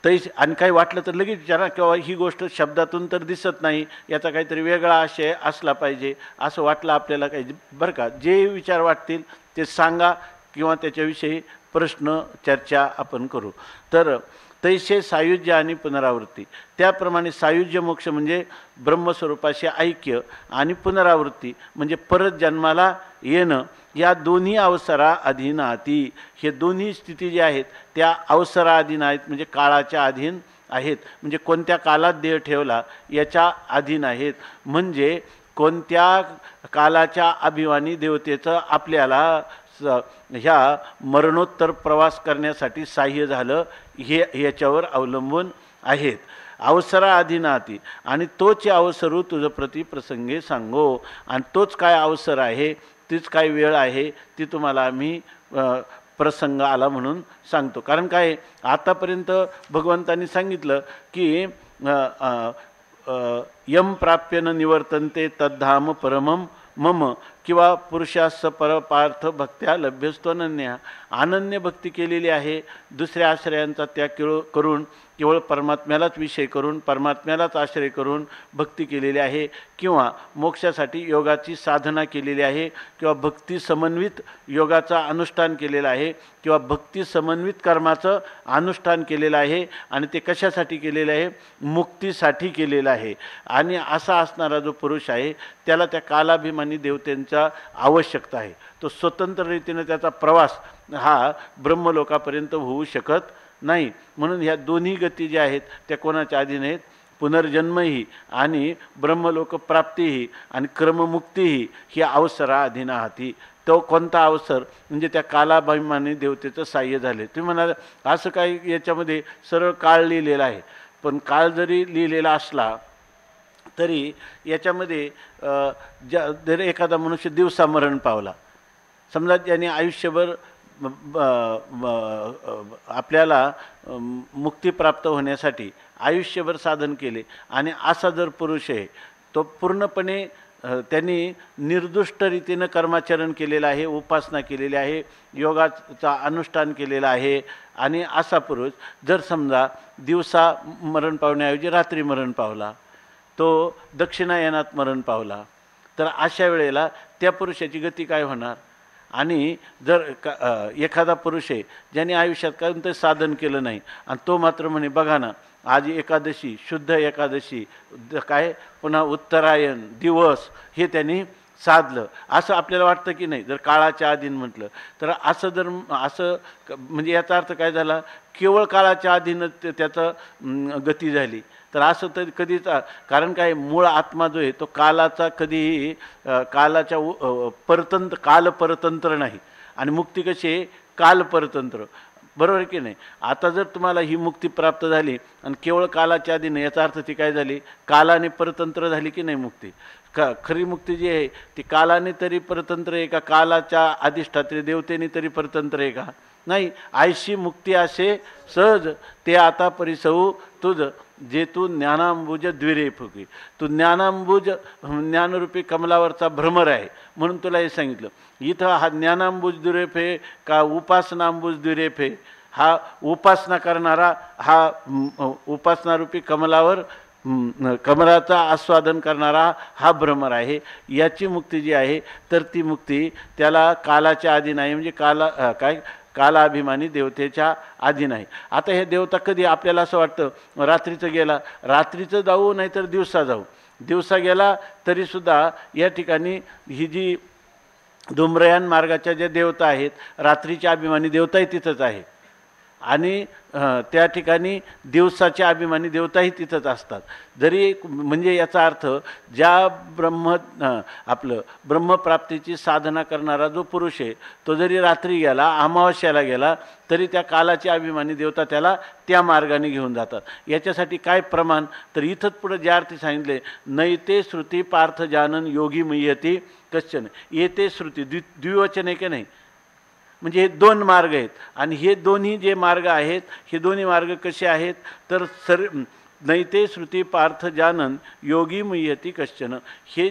तैस आणि काही वाटलं तर लगेच विचारा, किंवा ही गोष्ट शब्दातून तर दिसत नाही, याचा काहीतरी वेगळा आशय असला पाहिजे असं वाटलं आपल्याला काही, बरं का, जे विचार वाटतील ते सांगा किंवा त्याच्याविषयी प्रश्न चर्चा आपण करू. तर तैसे सायुज्य आणि पुनरावृत्ती, त्याप्रमाणे सायुज्य मोक्ष म्हणजे ब्रह्मस्वरूपाशी ऐक्य आणि पुनरावृत्ती म्हणजे परत जन्माला येणं, या दोन्ही अवसरा अधीन आती. हे दोन्ही स्थिती जे आहेत त्या अवसरा अधीन आहेत, म्हणजे काळाच्या अधीन आहेत. म्हणजे कोणत्या कालात देह ठेवला याच्या अधीन आहेत. म्हणजे कोणत्या कालाच्या अभिमानी देवतेचं आपल्याला ह्या मरणोत्तर प्रवास करण्यासाठी साह्य झालं हे याच्यावर अवलंबून आहेत. अवसरा अधीनाती आणि तोच अवसरू तुझं प्रति प्रसंगे सांगो. आणि तोच काय अवसर आहे, तीच काय वेळ आहे, ती तुम्हाला आम्ही प्रसंग आला म्हणून सांगतो. कारण काय आतापर्यंत भगवंतांनी सांगितलं की यम प्राप्यन निवर्तन्ते तद्धाम परमम मम, किंवा पुरुषास परपार्थ भक्त्या लभ्यस्तो अनन्या. अनन्य भक्ती केलेली आहे, दुसऱ्या आश्रयांचा त्याग करून केवळ परमात्म्यालाच विषय करून परमात्म्यालाच आश्रय करून भक्ती केलेली आहे, किंवा मोक्षासाठी योगाची साधना केलेली आहे, किंवा भक्ती समन्वित योगाचा अनुष्ठान केलेलं आहे, किंवा भक्ती समन्वित कर्माचं अनुष्ठान केलेलं आहे. आणि ते कशासाठी केलेलं आहे? मुक्तीसाठी केलेलं आहे. आणि असा असणारा जो पुरुष आहे त्याला त्या कालाभिमानी देवतेंचा आवश्यकता आहे. तो स्वतंत्र रीतीने त्याचा प्रवास हा ब्रह्मलोकापर्यंत होऊ शकत नाही. म्हणून ह्या दोन्ही गती ज्या आहेत त्या कोणाच्या अधीन आहेत? पुनर्जन्मही आणि ब्रह्मलोक प्राप्तीही आणि क्रममुक्तीही ही अवसरा अधीन आहाती. तो कोणता अवसर? म्हणजे त्या कालाभिमानी देवतेचं साह्य झाले. तुम्ही म्हणाल असं काही याच्यामध्ये सरळ काळ लिहिलेला आहे, पण काळ जरी लिहिलेला असला तरी याच्यामध्ये जर एखादा मनुष्य दिवसा मरण पावला, समजा ज्याने आयुष्यभर आपल्याला मुक्ती प्राप्त होण्यासाठी आयुष्यभर साधन केले आणि असा जर पुरुष आहे, तो पूर्णपणे त्यांनी निर्दुष्ट रीतीनं कर्माचरण केलेलं आहे, उपासना केलेली आहे, योगाचा अनुष्ठान केलेलं आहे, आणि असा पुरुष जर समजा दिवसा मरण पावण्याऐवजी रात्री मरण पावला, तो दक्षिणायनात मरण पावला, तर अशा वेळेला त्या पुरुषाची गती काय होणार? आणि जर एखादा पुरुष आहे ज्याने आयुष्यात कोणतं साधन केलं नाही आणि तो मात्र म्हणे बघा ना आज एकादशी, शुद्ध एकादशी, काय पुन्हा उत्तरायण दिवस हे त्यांनी साधलं, असं आपल्याला वाटतं की नाही? जर काळाच्या अधीन म्हटलं तर असं जर असं म्हणजे याचा अर्थ काय झाला? केवळ काळाच्या अधीन त्याचं गती झाली. तर असं तर कधीच, कारण काय मूळ आत्मा जो आहे तो कालाचा कधीही कालाच्या कालपरतंत्र नाही. आणि मुक्ती कशी आहे? कालपरतंत्र, बरोबर की नाही? आता जर तुम्हाला ही मुक्ती प्राप्त झाली आणि केवळ कालाच्या अधीन, याचा अर्थ ती काय झाली? कालाने परतंत्र झाली की नाही मुक्ती? खरी मुक्ती जी आहे ती कालाने तरी परतंत्र आहे का? कालाच्या अधिष्ठात्री देवतेने तरी परतंत्र आहे का? नाही. आयशी मुक्ती असे सहज ते आता परिसहू तुझ, जे तू ज्ञानांबुज द्विरे फुकी. तू ज्ञानांबुज ज्ञानरूपी कमलावरचा भ्रमर आहे म्हणून तुला हे सांगितलं. इथं हा ज्ञानांबुज दुरेफे का उपासनांबुज दुरेफे? हा उपासना करणारा, हा उपासनारूपी कमलावर कमलाचा आस्वादन करणारा हा भ्रमर आहे. याची मुक्ती जी आहे तर ती मुक्ती त्याला कालाच्या अधीन आहे, म्हणजे काय कालाभिमानी देवतेच्या अधीन आहे. आता हे देवता कधी आपल्याला असं वाटतं रात्रीचं गेला, रात्रीचं जाऊ नाहीतर दिवसा जाऊ, दिवसा गेला तरीसुद्धा या ठिकाणी ही जी धूम्रयान मार्गाच्या ज्या देवता आहेत, रात्रीच्या अभिमानी देवताही तिथंच आहे आणि त्या ठिकाणी दिवसाच्या अभिमानी देवताही तिथंच असतात. जरी म्हणजे याचा अर्थ ज्या आपलं ब्रह्मप्राप्तीची साधना करणारा जो पुरुष आहे तो जरी रात्री गेला, अमावस्याला गेला, तरी त्या कालाची अभिमानी देवता त्याला त्या मार्गाने घेऊन जातात. याच्यासाठी काय प्रमाण, तर इथंच पुढे ज्या अर्थी सांगितले, नैते श्रुती पार्थ जानन योगी मय्यती कश्चन. येते श्रुती द्विवचन आहे की नाही, म्हणजे हे दोन मार्ग आहेत आणि हे दोन्ही जे मार्ग आहेत हे दोन्ही मार्ग कसे आहेत, तर नैते श्रुती पार्थ जानन योगी मुह्यती कश्चन. हे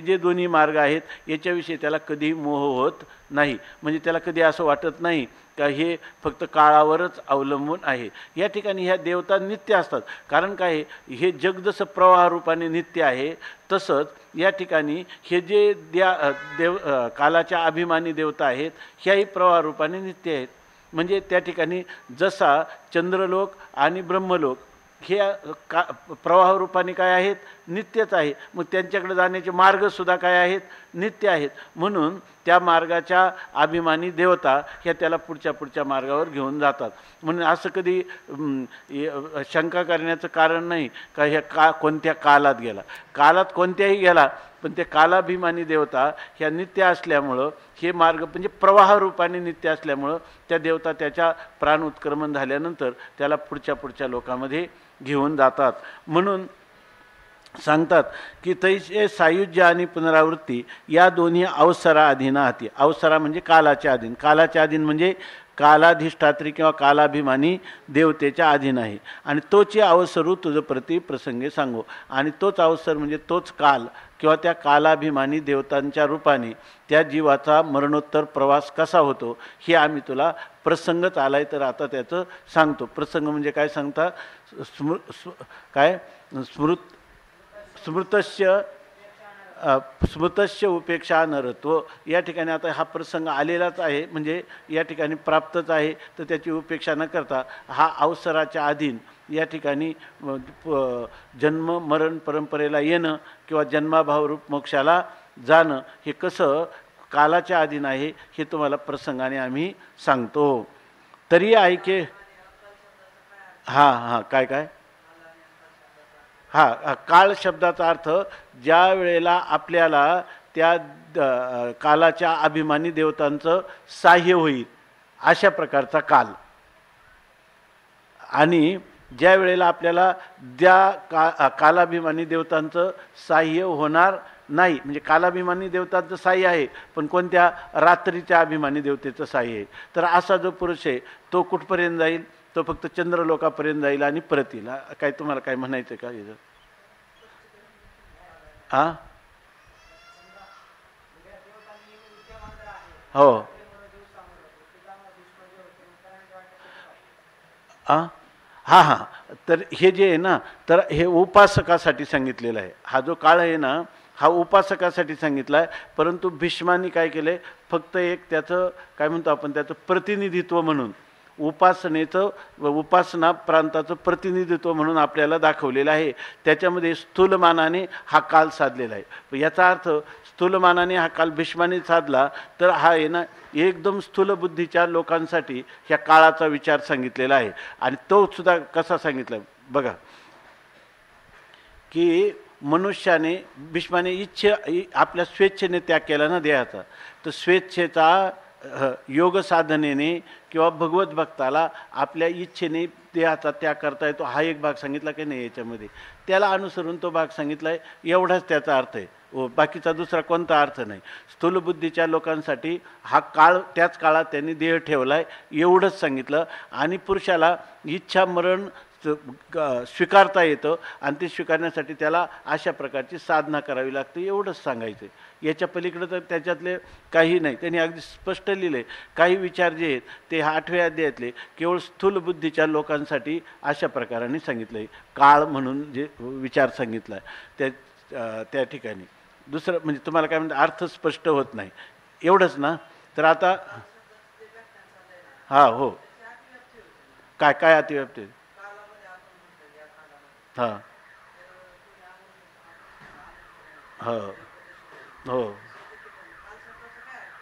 जे दोन्ही मार्ग आहेत याच्याविषयी त्याला कधी मोह होत नाही, म्हणजे त्याला कधी असं वाटत नाही का हे फक्त काळावरच अवलंबून आहे. या ठिकाणी ह्या देवता नित्य असतात. कारण काय, हे जग जसं प्रवाहरूपाने नित्य आहे तसंच या ठिकाणी हे जे कालाच्या अभिमानी देवता आहेत ह्याही प्रवाहरूपाने नित्य आहेत. म्हणजे त्या ठिकाणी जसा चंद्रलोक आणि ब्रह्मलोक हे प्रवाहरूपाने काय आहेत, नित्यच आहे. मग त्यांच्याकडे जाण्याचे मार्गसुद्धा काय आहेत, नित्य आहेत. म्हणून त्या मार्गाच्या अभिमानी देवता ह्या त्याला पुढच्या मार्गावर घेऊन जातात. म्हणून असं कधी शंका करण्याचं कारण नाही का ह्या कोणत्या कालात गेला. कालात कोणत्याही गेला, पण ते कालाभिमानी देवता ह्या नित्य असल्यामुळं हे मार्ग म्हणजे प्रवाहरूपाने नित्य असल्यामुळं त्या देवता त्याच्या प्राण उत्क्रमण झाल्यानंतर त्याला पुढच्या लोकांमध्ये घेऊन जातात. म्हणून सांगतात की तैसे सायुज्य आणि पुनरावृत्ती या दोन्ही अवसरा अधीन हाती. अवसरा म्हणजे कालाच्या अधीन, कालाच्या अधीन म्हणजे कालाधिष्ठात्री किंवा कालाभिमानी देवतेच्या अधीन आहे. आणि तोची अवसरू तुझ प्रति प्रसंगे सांगू. आणि तोच अवसर म्हणजे तोच काल किंवा त्या कालाभिमानी देवतांच्या रूपाने त्या जीवाचा मरणोत्तर प्रवास कसा होतो हे आम्ही तुला प्रसंगच आलाय तर आता त्याचं सांगतो. प्रसंग म्हणजे काय सांगता, स्मृतस्य उपेक्षा नरत्व. या ठिकाणी आता हा प्रसंग आलेलाच आहे, म्हणजे या ठिकाणी प्राप्तच आहे, तर त्याची उपेक्षा न करता हा अवसराच्या अधीन या ठिकाणी जन्म मरण परंपरेला येणं किंवा जन्माभावरूप मोक्षाला जाणं हे कसं कालाच्या अधीन आहे हे तुम्हाला प्रसंगाने आम्ही सांगतो. तरी ऐके काय काळ शब्दाचा अर्थ ज्या वेळेला आपल्याला त्या कालाच्या अभिमानी देवतांचं साह्य होईल अशा प्रकारचा काल. आणि ज्या वेळेला आपल्याला कालाभिमानी देवतांचं साह्य होणार नाही, म्हणजे कालाभिमानी देवतांचं साह्य आहे पण कोणत्या रात्रीच्या अभिमानी देवतेचं साह्य आहे, तर असा जो पुरुष आहे तो कुठपर्यंत जाईल, तो फक्त चंद्रलोकापर्यंत जाईल आणि परत येईल. काय तुम्हाला काय म्हणायचं का याचं? हो तर हे जे आहे ना, तर हे उपासकासाठी सांगितलेलं आहे. हा जो काळ आहे ना हा उपासकासाठी सांगितला आहे. परंतु भीष्मांनी काय केले, फक्त एक त्याचं काय म्हणतो आपण त्याचं प्रतिनिधित्व म्हणून उपासना प्रांताचं प्रतिनिधित्व म्हणून आपल्याला दाखवलेलं आहे. त्याच्यामध्ये स्थूलमानाने हा काल साधलेला आहे. याचा अर्थ स्थूलमानाने हा काल भीष्माने साधला तर हा आहे ना एकदम स्थूल बुद्धीच्या लोकांसाठी ह्या काळाचा विचार सांगितलेला आहे. आणि तो सुद्धा कसा सांगितला बघा, की मनुष्याने भीष्माने आपल्या स्वेच्छेने त्याग केला ना देहाचा, तर स्वेच्छेचा योग साधनेने किंवा भगवत भक्ताला आपल्या इच्छेने देहाचा त्याग करता येतो. हा एक भाग सांगितला की नाही याच्यामध्ये, त्याला अनुसरून तो भाग सांगितला आहे. एवढाच त्याचा अर्थ आहे, बाकीचा दुसरा कोणता अर्थ नाही. स्थूलबुद्धीच्या लोकांसाठी हा काळ त्याच काळात त्यांनी देह ठेवला आहे एवढंच सांगितलं. आणि पुरुषाला इच्छा मरण स्वीकारता येतं आणि ते स्वीकारण्यासाठी त्याला अशा प्रकारची साधना करावी लागते एवढंच सांगायचं. याच्या पलीकडं तर त्याच्यातले काही नाही. त्यांनी अगदी स्पष्ट लिहिले काही विचार जे आहेत ते 8व्या अध्यायातले केवळ स्थूलबुद्धीच्या लोकांसाठी अशा प्रकाराने सांगितलं आहे. काळ म्हणून जे विचार सांगितला आहे त्या ठिकाणी दुसरं म्हणजे तुम्हाला काय म्हणतात अर्थ स्पष्ट होत नाही एवढंच ना. तर आता हो काय अतिव्याप्ती हो हो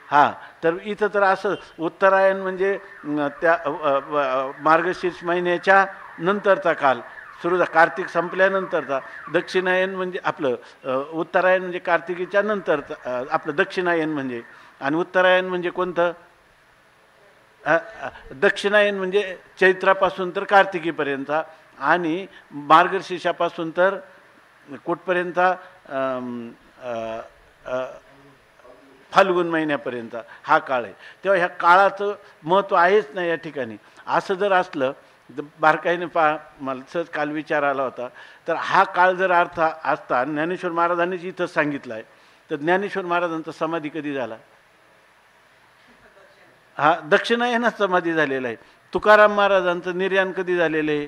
हां. तर इथं तर असं उत्तरायण म्हणजे त्या मार्गशीर्ष महिन्याच्या नंतरचा काल सुरू कार्तिक संपल्यानंतरचा. दक्षिणायन म्हणजे आपलं उत्तरायण म्हणजे कार्तिकीच्या नंतरचा आपलं दक्षिणायन म्हणजे. आणि उत्तरायण म्हणजे कोणतं? दक्षिणायन म्हणजे चैत्रापासून तर कार्तिकीपर्यंतचा आणि मार्गशीर्षापासून तर कुठपर्यंतचा फाल्गुन महिन्यापर्यंत हा काळ आहे. तेव्हा ह्या काळाचं महत्त्व आहेच नाही या ठिकाणी. असं जर असलं तर बारकाईने मला सहज काल विचार आला होता. तर हा काळ जर अर्थ असता ज्ञानेश्वर महाराजांनीच इथं सांगितलं आहे, तर ज्ञानेश्वर महाराजांचा समाधी कधी झाला? हा दक्षिणायनात समाधी झालेला आहे. तुकाराम महाराजांचं निर्याण कधी झालेलं आहे?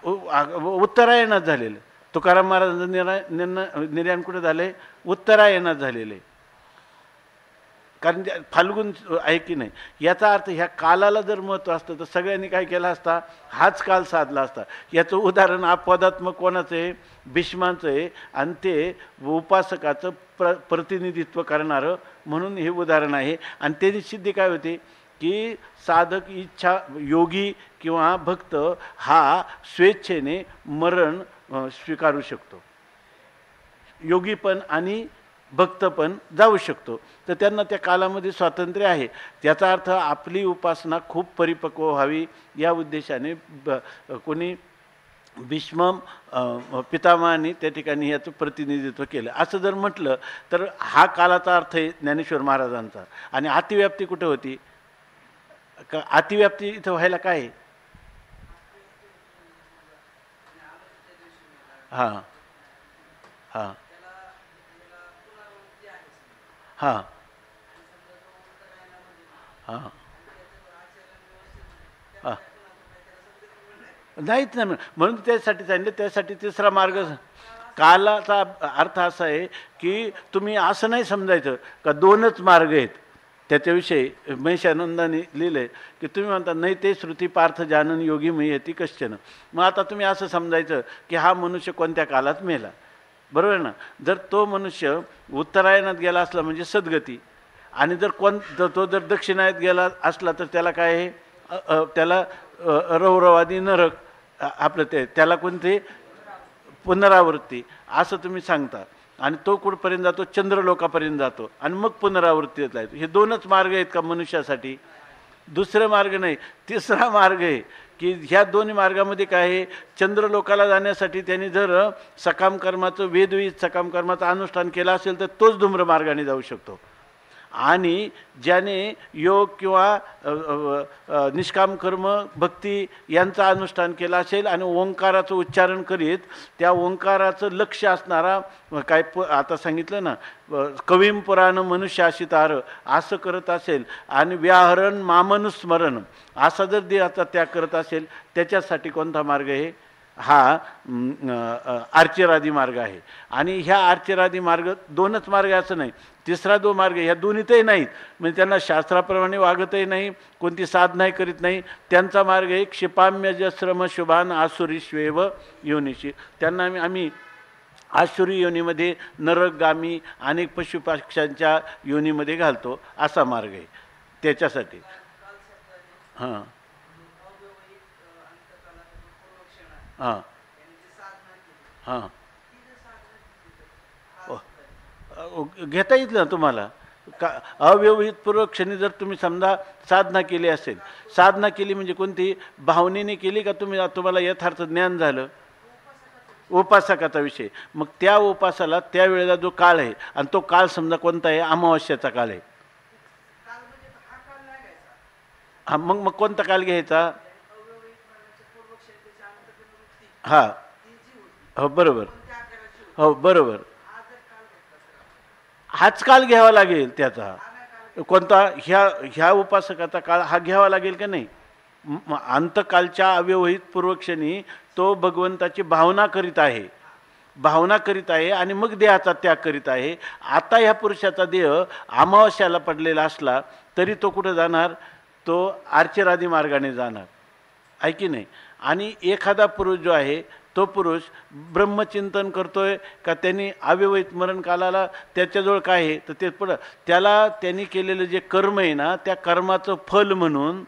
उत्तरायणात झालेलं आहे. तुकाराम महाराजांचं निर्याण कुठे झालं आहे? उत्तरायणात झालेलं आहे. कारण फाल्गुन आहे की नाही, याचा अर्थ ह्या कालाला जर महत्त्व असतं तर सगळ्यांनी काय केला असता? हाच काल साधला असता. याचं उदाहरण अपवादात्मक कोणाचं आहे? भीष्माचं आहे. आणि ते उपासकाचं प्रतिनिधित्व करणारं म्हणून हे उदाहरण आहे. आणि त्याची सिद्धी काय होते की साधक इच्छा योगी किंवा भक्त हा स्वेच्छेने मरण स्वीकारू शकतो. योगी पण आणि भक्त पण जाऊ शकतो. तर त्यांना त्या कालामध्ये स्वातंत्र्य आहे. त्याचा अर्थ आपली उपासना खूप परिपक्व व्हावी या उद्देशाने कोणी भीष्म पितामहांनी त्या ठिकाणी याचं प्रतिनिधित्व केलं. असं जर म्हटलं तर हा कालाचा अर्थ आहे ज्ञानेश्वर महाराजांचा. आणि अतिव्याप्ती कुठे होती? अतिव्याप्ती इथं व्हायला काय आहे? हां हां हां हां हां नाहीच नाही. म्हणून त्यासाठी सांगितलं. त्यासाठी तिसरा मार्ग. कालाचा अर्थ असा आहे की तुम्ही असं नाही समजायचं का दोनच मार्ग आहेत. त्याच्याविषयी महेशानंदाने लिहिलं आहे की तुम्ही म्हणता नाही ते श्रुती पार्थ जानन योगी मयती कश्चन. मग आता तुम्ही असं समजायचं की हा मनुष्य कोणत्या कालात मेला. बरोबर ना? जर तो मनुष्य उत्तरायणात गेला असला म्हणजे सद्गती, आणि जर तो जर दक्षिणायत गेला असला तर त्याला काय आहे? त्याला रौरवादी नरक आपलं त्याला कोणते पुनरावृत्ती असं तुम्ही सांगता. आणि तो कुठपर्यंत जातो? चंद्रलोकापर्यंत जातो आणि मग पुनरावृत्तीला येतो. हे दोनच मार्ग आहेत का मनुष्यासाठी? दुसरा मार्ग नाही. तिसरा मार्ग आहे की ह्या दोन्ही मार्गामध्ये काय आहे? चंद्रलोकाला जाण्यासाठी त्यांनी जर सकाम कर्माचं वेदविहित सकाम कर्माचं अनुष्ठान केलं असेल तर तोच धूम्र मार्गाने जाऊ शकतो. आणि ज्याने योग किंवा निष्काम कर्म भक्ती यांचं अनुष्ठान केलं असेल आणि ओंकाराचं उच्चारण करीत त्या ओंकाराचं लक्ष असणारा काय आता सांगितलं ना, कवीम पुराण मनुष्याशितार असं करत असेल आणि व्याहरण मामनुस्मरण असा जर देहाचा त्याग करत असेल, त्याच्यासाठी कोणता मार्ग आहे? हा आर्चरादी मार्ग आहे. आणि ह्या आर्चरादी मार्ग दोनच मार्ग असं नाही, तिसरा जो मार्ग ह्या दोन्हीतही नाहीत. म्हणजे त्यांना शास्त्राप्रमाणे वागतही नाही, कोणती साधनाही करीत नाही. त्यांचा मार्ग आहे क्षिपाम्यजश्रम शुभान आसुरीश्वेव योनिशी. त्यांना आम्ही आसुरी योनीमध्ये नरकगामी अनेक पशुपक्ष्यांच्या योनीमध्ये घालतो, असा मार्ग आहे त्याच्यासाठी. हां हां हां घेता येईल ना तुम्हाला. का अव्यवहित पूर्व क्षणी जर तुम्ही समजा साधना केली असेल, साधना केली म्हणजे कोणती? भावनेने केली का तुम्हाला यथार्थ ज्ञान झालं? उपासकाचा विषय. मग त्या उपासाला त्यावेळेला जो काळ आहे आणि तो काळ समजा कोणता आहे? अमावस्याचा काळ आहे. हा मग कोणता काळ घ्यायचा? हां हो बरोबर. हो बरोबर. हाच काळ घ्यावा लागेल त्याचा. कोणता? ह्या उपासकाचा काळ हा घ्यावा लागेल का नाही? अंतकालच्या अव्यवहित पूर्वक्षणी तो भगवंताची भावना करीत आहे, भावना करीत आहे आणि मग देहाचा त्याग करीत आहे. आता ह्या पुरुषाचा देह अमावस्याला पडलेला असला तरी तो कुठं जाणार? तो आर्चरादी मार्गाने जाणार आहे की नाही? आणि एखादा पुरुष जो आहे तो पुरुष ब्रह्मचिंतन करतोय का त्यांनी अव्यवहित मरणकालाला त्याच्याजवळ काय आहे तर ते पुढं त्याला त्यांनी केलेलं जे कर्म आहे ना त्या कर्माचं फल म्हणून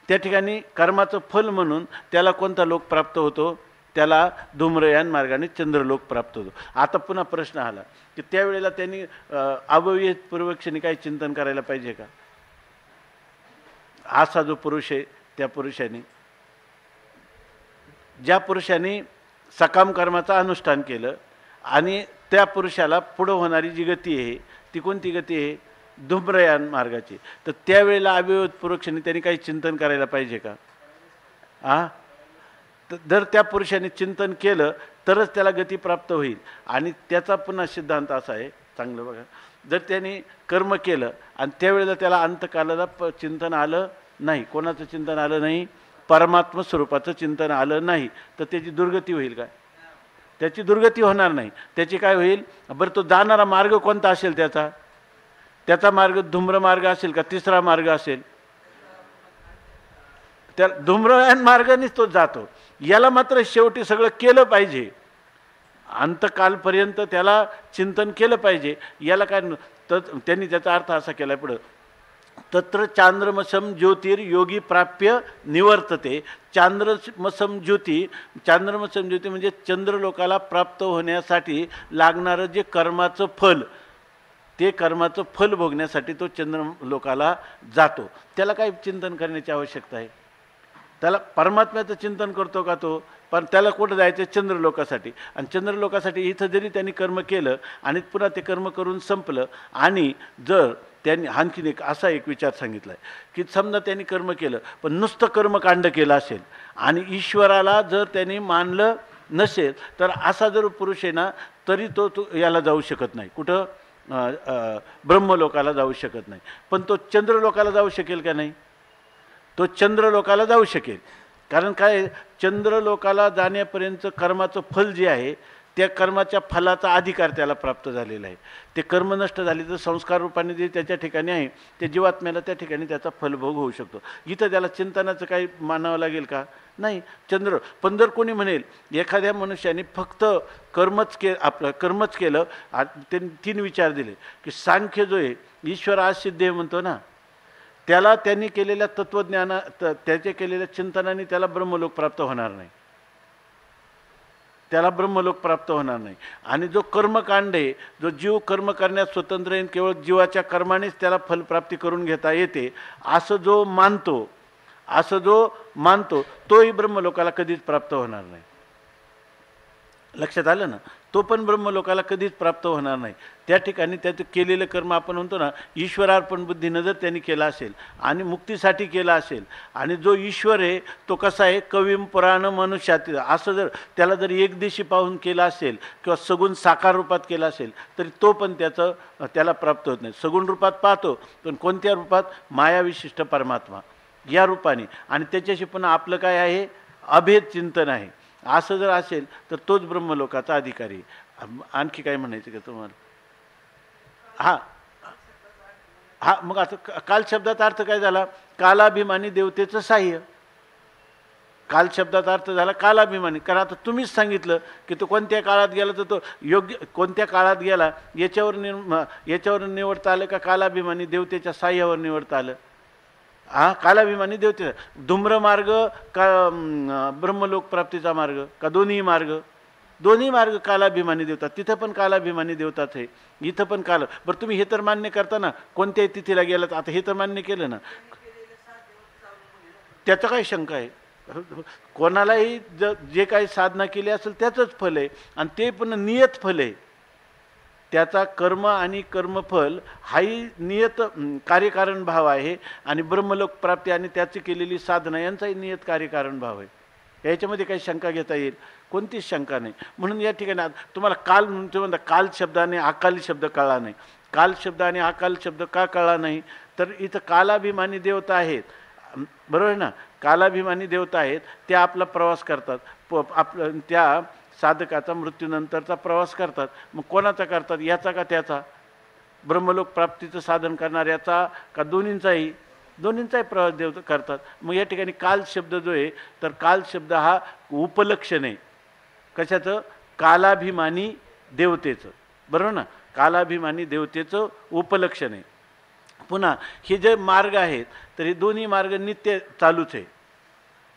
त्या ठिकाणी कर्माचं फल म्हणून त्याला कोणता लोक प्राप्त होतो, त्याला धूम्रयान मार्गाने चंद्रलोक प्राप्त होतो. आता पुन्हा प्रश्न आला की त्यावेळेला त्यांनी अव्यवहित पूर्वक्षणी काही चिंतन करायला पाहिजे का? असा जो पुरुष आहे त्या पुरुषाने ज्या पुरुषाने सकाम कर्माचं अनुष्ठान केलं आणि त्या पुरुषाला पुढं होणारी जी गती आहे ती कोणती गती आहे? धूम्रयान मार्गाची. तर त्यावेळेला अव्यवहित पूर्वक्षणी त्यांनी काही चिंतन करायला पाहिजे का? तर जर त्या पुरुषाने चिंतन केलं तरच त्याला गती प्राप्त होईल. आणि त्याचा पुन्हा सिद्धांत असा आहे, चांगलं बघा, जर त्यांनी कर्म केलं आणि त्यावेळेला त्याला अंतकालाला चिंतन आलं नाही, कोणाचं चिंतन आलं नाही, परमात्म स्वरूपाचं चिंतन आलं नाही, तर त्याची दुर्गती होईल काय? त्याची दुर्गती होणार नाही. त्याची काय होईल? बरं, तो जाणारा मार्ग कोणता असेल? त्याचा मार्ग धूम्र मार्ग असेल का तिसरा मार्ग असेल? त्या धूम्रयान मार्गानेच तो जातो. याला मात्र शेवटी सगळं केलं पाहिजे, अंतकालपर्यंत त्याला चिंतन केलं पाहिजे. याला काय तर त्यांनी त्याचा अर्थ असा केला पुढं, तत्र चांद्रमसम ज्योतिर्योगी प्राप्य निवर्तते. चांद्रमसम ज्योती म्हणजे चंद्रलोकाला प्राप्त होण्यासाठी लागणारं जे कर्माचं फल, ते कर्माचं फल भोगण्यासाठी तो चंद्रलोकाला जातो. त्याला काही चिंतन करण्याची आवश्यकता आहे? त्याला परमात्म्याचं चिंतन करतो का तो? पण त्याला कुठं जायचं? चंद्रलोकासाठी. आणि चंद्रलोकासाठी इथं जरी त्यांनी कर्म केलं आणि पुन्हा ते कर्म करून संपलं, आणि जर त्यांनी आणखीन असा एक विचार सांगितला आहे की समजा त्यांनी कर्म केलं पण नुसतं कर्मकांड केलं असेल आणि ईश्वराला जर त्यांनी मानलं नसेल, तर असा जर पुरुष आहे ना तरी तो याला जाऊ शकत नाही. कुठं? ब्रह्मलोकाला जाऊ शकत नाही. पण तो चंद्रलोकाला जाऊ शकेल का नाही? तो चंद्रलोकाला जाऊ शकेल. कारण काय, चंद्रलोकाला जाण्यापर्यंत कर्माचं फल जे आहे त्या कर्माच्या फलाचा अधिकार त्याला प्राप्त झालेला आहे. ते कर्म नष्ट झाले तर संस्कार रूपाने जे त्याच्या ठिकाणी आहे त्या जीवात्म्याला त्या ठिकाणी त्याचा फलभोग होऊ शकतो. इथं त्याला चिंतनाचं काही मानावं लागेल का? नाही. पण जर कोणी म्हणेल एखाद्या मनुष्याने फक्त कर्मच केलं, त्यांनी 3 विचार दिले की सांख्य जो आहे ईश्वर आज सिद्ध आहे म्हणतो ना, त्याला त्यांनी केलेल्या त्याचे केलेल्या चिंतनाने त्याला ब्रह्मलोक प्राप्त होणार नाही. त्याला ब्रह्मलोक प्राप्त होणार नाही. आणि जो कर्मकांड आहे, जो जीव कर्म करण्यास स्वतंत्र आहे, केवळ जीवाच्या कर्मानेच त्याला फलप्राप्ती करून घेता येते, असं जो मानतो तोही ब्रह्मलोकाला कधीच प्राप्त होणार नाही. लक्षात आलं ना? तो पण ब्रह्मलोकाला कधीच प्राप्त होणार नाही. त्या ठिकाणी त्याचं केलेलं कर्म आपण म्हणतो ना, ईश्वरार्पण बुद्धीनं जर त्यांनी केला असेल आणि मुक्तीसाठी केला असेल, आणि जो ईश्वर आहे तो कसा आहे, कविम पुराण मनुष्यात, असं जर त्याला जर एकदिशी पाहून केला असेल किंवा सगुण साकार रूपात केला असेल तरी तो पण त्याला प्राप्त होत नाही. सगुण रूपात पाहतो पण कोणत्या रूपात? मायाविशिष्ट परमात्मा या रूपाने. आणि त्याच्याशी पुन्हा आपलं काय आहे? अभेद चिंतन आहे. असं जर असेल तर तोच ब्रह्मलोकाचा अधिकारी. आणखी काय म्हणायचं का तुम्हाला? मग आता काल शब्दाचा अर्थ काय झाला? कालाभिमानी देवतेचं साह्य. काल शब्दाचा अर्थ झाला कालाभिमानी. कारण आता तुम्हीच सांगितलं की तो कोणत्या काळात गेला, तर तो योग्य कोणत्या काळात गेला याच्यावर निवडता आलं का कालाभिमानी देवतेच्या साह्यावर निवडता आलं? कालाभिमानी देवते. धूम्र मार्ग का ब्रह्मलोक प्राप्तीचा मार्ग का दोन्ही मार्ग कालाभिमानी देवतात. तिथं पण कालाभिमानी देवतात आहे, इथं पण बरं तुम्ही हे तर मान्य करता ना, कोणत्याही तिथीला गेलात, आता हे तर मान्य केलं ना, त्याचं काय शंका आहे? कोणालाही जे काही साधना केली असेल त्याचंच फल आहे, आणि ते पण नियत फल आहे. त्याचा कर्म आणि कर्मफल हाही नियत कार्यकारण भाव आहे, आणि ब्रह्मलोक प्राप्ती आणि त्याची केलेली साधना यांचाही नियत कार्यकारण भाव आहे. याच्यामध्ये काही शंका घेता येईल? कोणतीच शंका नाही. म्हणून या ठिकाणी तुम्हाला काल म्हणता काल शब्दाने अकाली शब्द कळला नाही. काल शब्द आणि अकाल शब्द का कळला नाही? तर इथं कालाभिमानी देवता आहेत, बरोबर आहे ना? कालाभिमानी देवता आहेत, त्या आपला प्रवास करतात, त्या साधकाचा मृत्यूनंतरचा प्रवास करतात. मग कोणाचा करतात? याचा का त्याचा? ब्रह्मलोक प्राप्तीचं साधन करणाऱ्याचा का दोन्हींचाही प्रवास देव करतात. मग या ठिकाणी काल शब्द जो आहे, तर काल शब्द हा उपलक्षण आहे. कशाचं? कालाभिमानी देवतेचं, बरोबर ना? कालाभिमानी देवतेचं उपलक्षण आहे. पुन्हा हे जे मार्ग आहेत तर हे दोन्ही मार्ग नित्य चालूच आहे.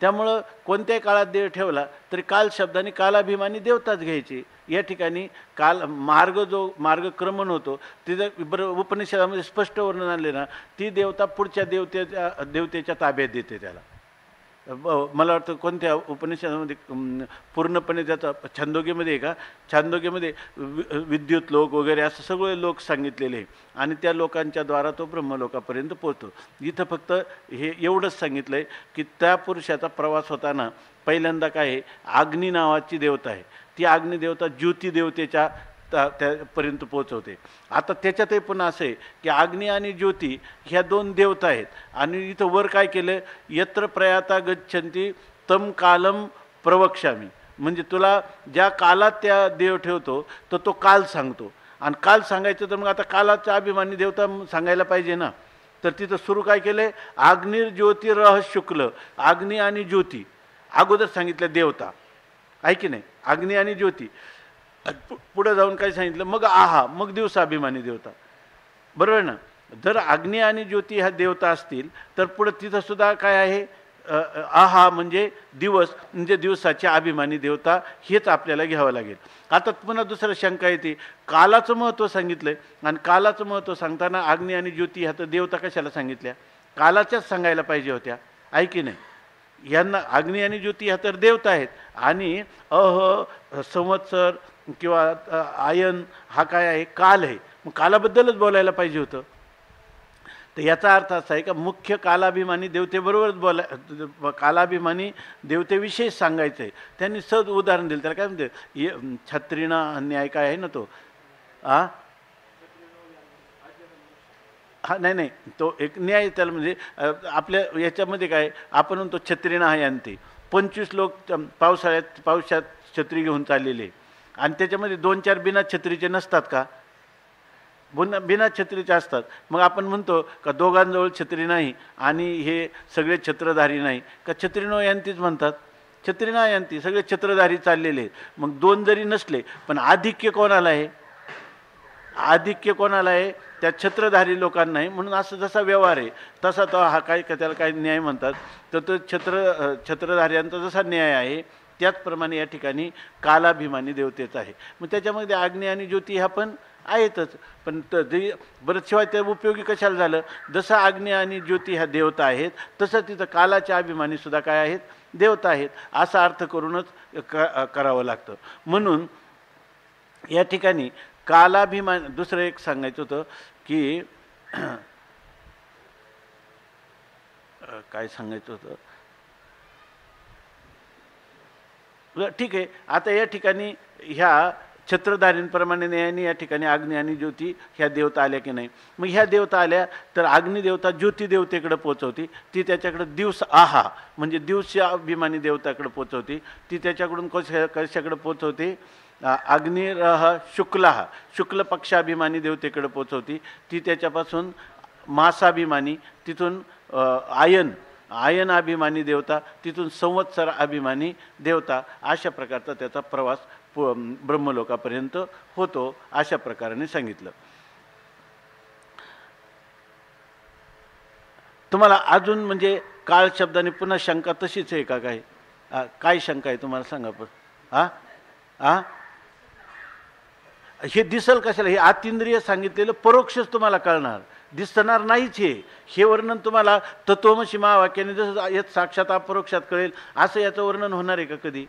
त्यामुळं कोणत्याही काळात देव ठेवला तरी काल शब्दाने कालाभिमानी देवताच घ्यायची. या ठिकाणी काल मार्ग जो मार्गक्रमण होतो तिथं बरं उपनिषदामध्ये स्पष्ट वर्णन आणले ना, ती देवता पुढच्या देवतेच्या ताब्यात देते त्याला. मला वाटतं कोणत्या उपनिषदामध्ये पूर्णपणे त्याचा छांदोग्यमध्ये आहे का, छांदोग्यमध्ये विद्युत लोक वगैरे असं सगळे लोक सांगितलेले आणि त्या लोकांच्या द्वारा तो ब्रह्मलोकापर्यंत पोहोचतो. इथं फक्त हे एवढंच सांगितलं आहे की त्या पुरुषाचा प्रवास होताना पहिल्यांदा काय आहे, अग्नी नावाची देवता आहे, ती अग्नी देवता ज्योती देवतेच्या त्यापर्यंत पोहोचवते. आता त्याच्यातही पुन्हा असं आहे की अग्नी आणि ज्योती ह्या दोन देवता आहेत आणि इथं वर काय केलं, यत्र प्रयाता गच्छन्ति तम कालम प्रवक्ष्यामी, म्हणजे तुला ज्या कालात त्या देव ठेवतो तर तो काल सांगतो. आणि काल सांगायचं तर मग आता कालाचा अभिमानी देवता सांगायला पाहिजे ना. तर तिथं सुरू काय केलंय, अग्निर्ज्योतिरह शुक्ल, अग्नी आणि ज्योती अगोदर सांगितलं देवता, आहे की नाही, अग्नी आणि ज्योती. पुढे जाऊन काय सांगितलं, मग आहा, मग दिवसाभिमानी देवता, बरोबर ना. जर अग्नी आणि ज्योती ह्या देवता असतील तर पुढे तिथं सुद्धा काय आहे, आहा म्हणजे दिवस, म्हणजे दिवसाची अभिमानी देवता, हेच आपल्याला घ्यावं लागेल. आता पुन्हा दुसरं शंका येते, कालाचं महत्त्व सांगितलंय आणि कालाचं महत्त्व सांगताना अग्नी आणि ज्योती ह्या तर देवता कशाला सांगितल्या, कालाच्याच सांगायला पाहिजे होत्या, आहे की नाही. यांना अग्नी आणि ज्योती ह्या तर देवता आहेत आणि संवत्सर किंवा आयन हा काय आहे, काल आहे, मग कालाबद्दलच बोलायला पाहिजे होतं. तर याचा अर्थ असा आहे का मुख्य कालाभिमानी देवतेबरोबरच कालाभिमानी देवतेविषयी सांगायचं आहे. त्यांनी सहज उदाहरण दिलं, त्याला काय म्हणते, छत्रीणा न्याय काय आहे ना तो, हा नाही तो एक न्याय, त्याला म्हणजे आपल्या याच्यामध्ये काय आपण म्हणतो छत्रीणा हा यांते 25 लोक पावसाळ्यात छत्री घेऊन चाललेले आणि त्याच्यामध्ये 2-4 बिना छत्रीचे नसतात का, बिना छत्रीचे असतात. मग आपण म्हणतो का दोघांजवळ छत्री नाही आणि हे सगळे छत्रधारी नाही का, छत्रीनो यांतीच म्हणतात, छत्रीना यांती सगळे छत्रधारी चाललेले. मग 2 जरी नसले पण आधिक्य कोणाला आहे, आधिक्य कोणाला आहे, त्या छत्रधारी लोकांना आहे. म्हणून असं जसा व्यवहार आहे तसा तो हा काय त्याला काय न्याय म्हणतात, तर तो छत्रधार्यांचा जसा न्याय आहे त्याचप्रमाणे या ठिकाणी कालाभिमानी देवतेचा आहे. मग त्याच्यामध्ये अग्नी आणि ज्योती ह्या पण आहेतच, पण ते बरं शिवाय ते उपयोगी कशाला झालं, जसं अग्नी आणि ज्योती ह्या देवता आहेत तसं तिथं कालाच्या अभिमानी सुद्धा काय आहेत, देवता आहेत, असा अर्थ करूनच करावं लागतं. म्हणून या ठिकाणी कालाभिमान. दुसरं एक सांगायचं होतं की काय सांगायचं होतं, ठीक आहे. आता या ठिकाणी ह्या छत्रधारींप्रमाणे न्यायाने या ठिकाणी अग्नी आणि ज्योती ह्या देवता आल्या की नाही. मग ह्या देवता आल्या तर अग्नी देवता ज्योती देवतेकडे पोचवती, ती त्याच्याकडे दिवस आहा म्हणजे दिवसा अभिमानी देवताकडे पोचवती, ती त्याच्याकडून कशाकडे पोचवते, अग्निरह शुक्लहा शुक्ल पक्षाभिमानी देवतेकडे पोचवती, ती त्याच्यापासून मासाभिमानी, तिथून आयन अभिमानी देवता, तिथून संवत्सर अभिमानी देवता, अशा प्रकारचा त्याचा प्रवास ब्रह्मलोकापर्यंत होतो, अशा प्रकाराने सांगितलं. तुम्हाला अजून म्हणजे काळ शब्दाने पुन्हा शंका तशीच आहे का, काय शंका आहे तुम्हाला सांगा पण. हे दिसल कशाला, हे आतिंद्रिय सांगितलेलं परोक्षच तुम्हाला कळणार, दिसणार नाहीच. हे वर्णन तुम्हाला तत्वमसी महावाक्याने जसं यात साक्षात अपरोक्षात कळेल असं याचं वर्णन होणार आहे का कधी.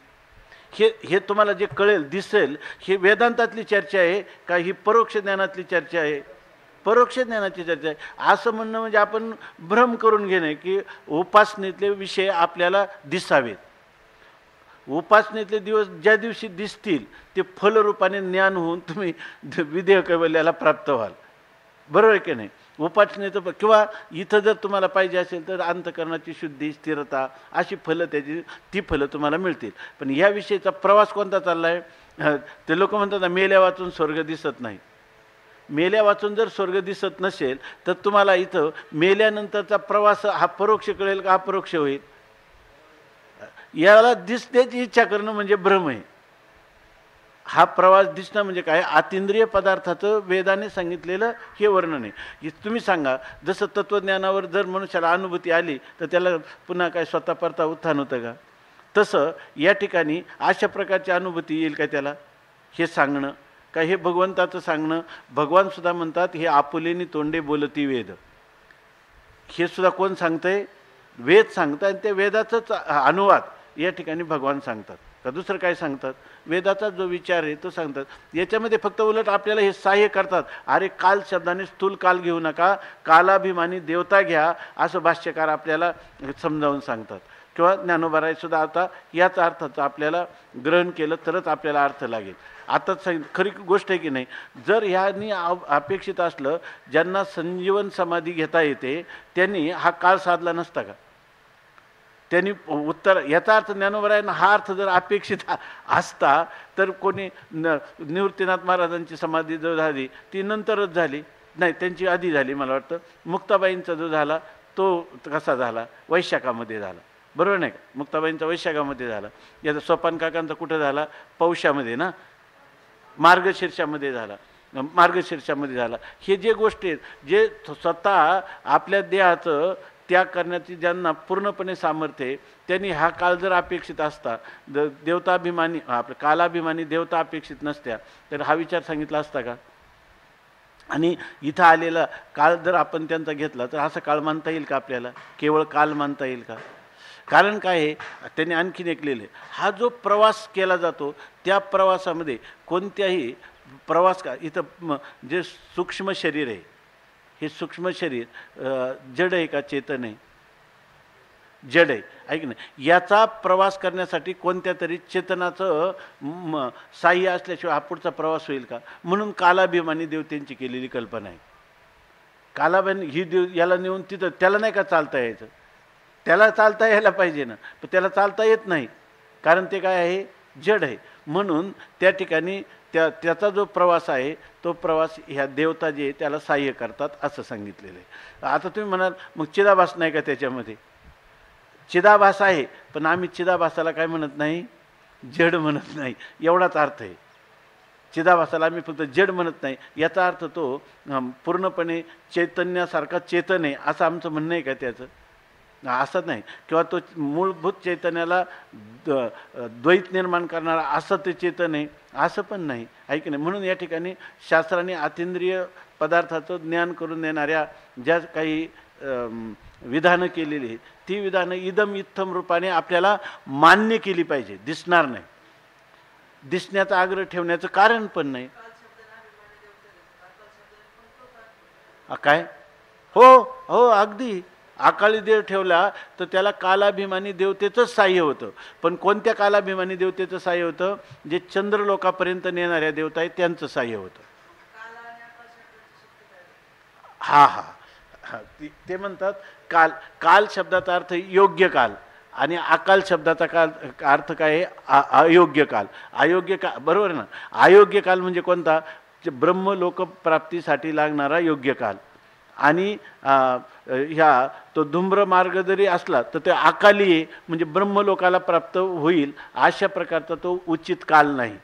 हे तुम्हाला जे कळेल दिसेल हे वेदांतातली चर्चा आहे का, ही परोक्ष ज्ञानातली चर्चा आहे, परोक्ष ज्ञानाची चर्चा आहे. असं म्हणणं म्हणजे आपण भ्रम करून घेणे की उपासनेतले विषय आपल्याला दिसावेत, उपासनेतले दिवस ज्या दिवशी दिसतील ते फलरूपाने ज्ञान होऊन तुम्ही विधेय कैवल्याला प्राप्त व्हाल, बरोबर आहे की नाही. उपासनेचं किंवा इथं जर तुम्हाला पाहिजे असेल तर अंतकरणाची शुद्धी, स्थिरता अशी फलं ती फलं तुम्हाला मिळतील. पण या विषयीचा प्रवास कोणता चालला आहे, ते लोक म्हणतात ना मेल्या वाचून स्वर्ग दिसत नाही. मेल्या वाचून जर स्वर्ग दिसत नसेल तर तुम्हाला इथं मेल्यानंतरचा प्रवास हा परोक्ष कळेल का अपरोक्ष होईल. याला दिसण्याची इच्छा करणं म्हणजे भ्रम आहे, हा प्रवास दिसणं म्हणजे काय, अतिंद्रिय पदार्थाचं वेदाने सांगितलेलं हे वर्णन आहे. हे तुम्ही सांगा, जसं तत्त्वज्ञानावर जर मनुष्याला अनुभूती आली तर त्याला पुन्हा काय स्वतः परता उत्थान होतं का? तसं या ठिकाणी अशा प्रकारची अनुभूती येईल का त्याला, हे सांगणं का हे भगवंताचं सांगणं. भगवानसुद्धा म्हणतात हे आपुलेनी तोंडे बोलती वेद. हे सुद्धा कोण सांगतंय? वेद सांगतात. आणि त्या वेदाचाच अनुवाद या ठिकाणी भगवान सांगतात का दुसरं काय सांगतात? वेदाचा जो विचार आहे तो सांगतात. याच्यामध्ये फक्त उलट आपल्याला हे सहाय्य करतात, अरे काल शब्दाने स्थूल काल घेऊ नका, कालाभिमानी देवता घ्या, असं भाष्यकार आपल्याला समजावून सांगतात. किंवा ज्ञानोबा सुद्धा आता याच अर्थाचं आपल्याला ग्रहण केलं तरच आपल्याला अर्थ लागेल. आताच खरी गोष्ट आहे की नाही, जर ह्यांनी अपेक्षित असलं, ज्यांना संजीवन समाधी घेता येते त्यांनी हा काळ साधला नसता का? त्यांनी उत्तर, याचा अर्थ ज्ञानोबरायांना हा अर्थ जर अपेक्षित असता तर कोणी निवृत्तीनाथ महाराजांची समाधी जो झाली ती नंतरच झाली नाही, त्यांची आधी झाली. मला वाटतं मुक्ताबाईंचा जो झाला तो कसा झाला? वैशाखामध्ये झाला, बरोबर नाही का? मुक्ताबाईंचा वैशाखामध्ये झाला. याचा सोपान काकांचा कुठं झाला? पौषामध्ये ना, मार्गशीर्षामध्ये झाला. हे जे गोष्टी आहेत जे स्वतः आपल्या देहाचं त्याग करण्याची ज्यांना पूर्णपणे सामर्थ्य आहे, त्यांनी हा काळ जर अपेक्षित असता, देवताभिमानी आपलं कालाभिमानी देवता अपेक्षित नसत्या तर हा विचार सांगितला असता का? आणि इथं आलेला काळ जर आपण त्यांचा घेतला तर असं काळ मानता येईल का आपल्याला? केवळ काल मानता येईल का? कारण काय आहे, त्यांनी आणखीन एक लिहिले, हा जो प्रवास केला जातो त्या प्रवासामध्ये कोणत्याही प्रवास का इथं जे सूक्ष्म शरीर आहे, हे सूक्ष्म शरीर जड आहे का चेतन आहे? जड आहे, ऐक ना. याचा प्रवास करण्यासाठी कोणत्या तरी चेतनाचं साह्य असल्याशिवाय हा पुढचा प्रवास होईल का? म्हणून कालाभिमानी देवतेंची केलेली कल्पना आहे. कालाभिमानी ही याला नेऊन तिथं त्याला नाही का चालता यायचं? त्याला चालता यायला पाहिजे ना, पण त्याला चालता येत नाही, कारण ते काय आहे? जड आहे. म्हणून त्या ठिकाणी त्याचा जो प्रवास आहे तो प्रवास ह्या देवता जे त्याला सहाय्य करतात असं सांगितलेलं आहे. आता तुम्ही म्हणाल मग चिदाभास नाही का त्याच्यामध्ये? चिदाभास आहे, पण आम्ही चिदाभासाला काय म्हणत नाही? जड म्हणत नाही, एवढाच अर्थ आहे. चिदाभासाला आम्ही फक्त जड म्हणत नाही, याचा अर्थ तो पूर्णपणे चैतन्यासारखा चेतन आहे असं आमचं म्हणणं आहे का त्याचं? असं नाही. किंवा तो मूलभूत चैतन्याला द्वैत निर्माण करणारा असं ते चेतन आहे असं पण नाही, आहे की नाही? म्हणून या ठिकाणी शास्त्राने अतींद्रिय पदार्थाचं ज्ञान करून देणाऱ्या ज्या काही विधानं केलेली आहेत ती विधानं इदम इत्थम रूपाने आपल्याला मान्य केली पाहिजे. दिसणार नाही, दिसण्याचा आग्रह ठेवण्याचं कारण पण नाही. काय? हो हो, अगदी. अकाली देव ठेवला तर त्याला कालाभिमानी देवतेचंच साह्य होतं. पण कोणत्या कालाभिमानी देवतेचं साह्य होतं? जे चंद्रलोकापर्यंत नेणाऱ्या देवता आहेत त्यांचं साह्य होतं. हा हा हा, ते म्हणतात काल. काल शब्दाचा अर्थ योग्य काल आणि अकाल शब्दाचा काल अर्थ काय आहे? अयोग्य काल. अयोग्य काल, बरोबर ना? अयोग्य काल म्हणजे कोणता? ब्रह्मलोक प्राप्तीसाठी लागणारा योग्य काल. आणि ह्या तो धूम्र मार्ग जरी असला तर ते अकाली आहे, म्हणजे ब्रह्मलोकाला प्राप्त होईल अशा प्रकारचा तो उचित काल नाही,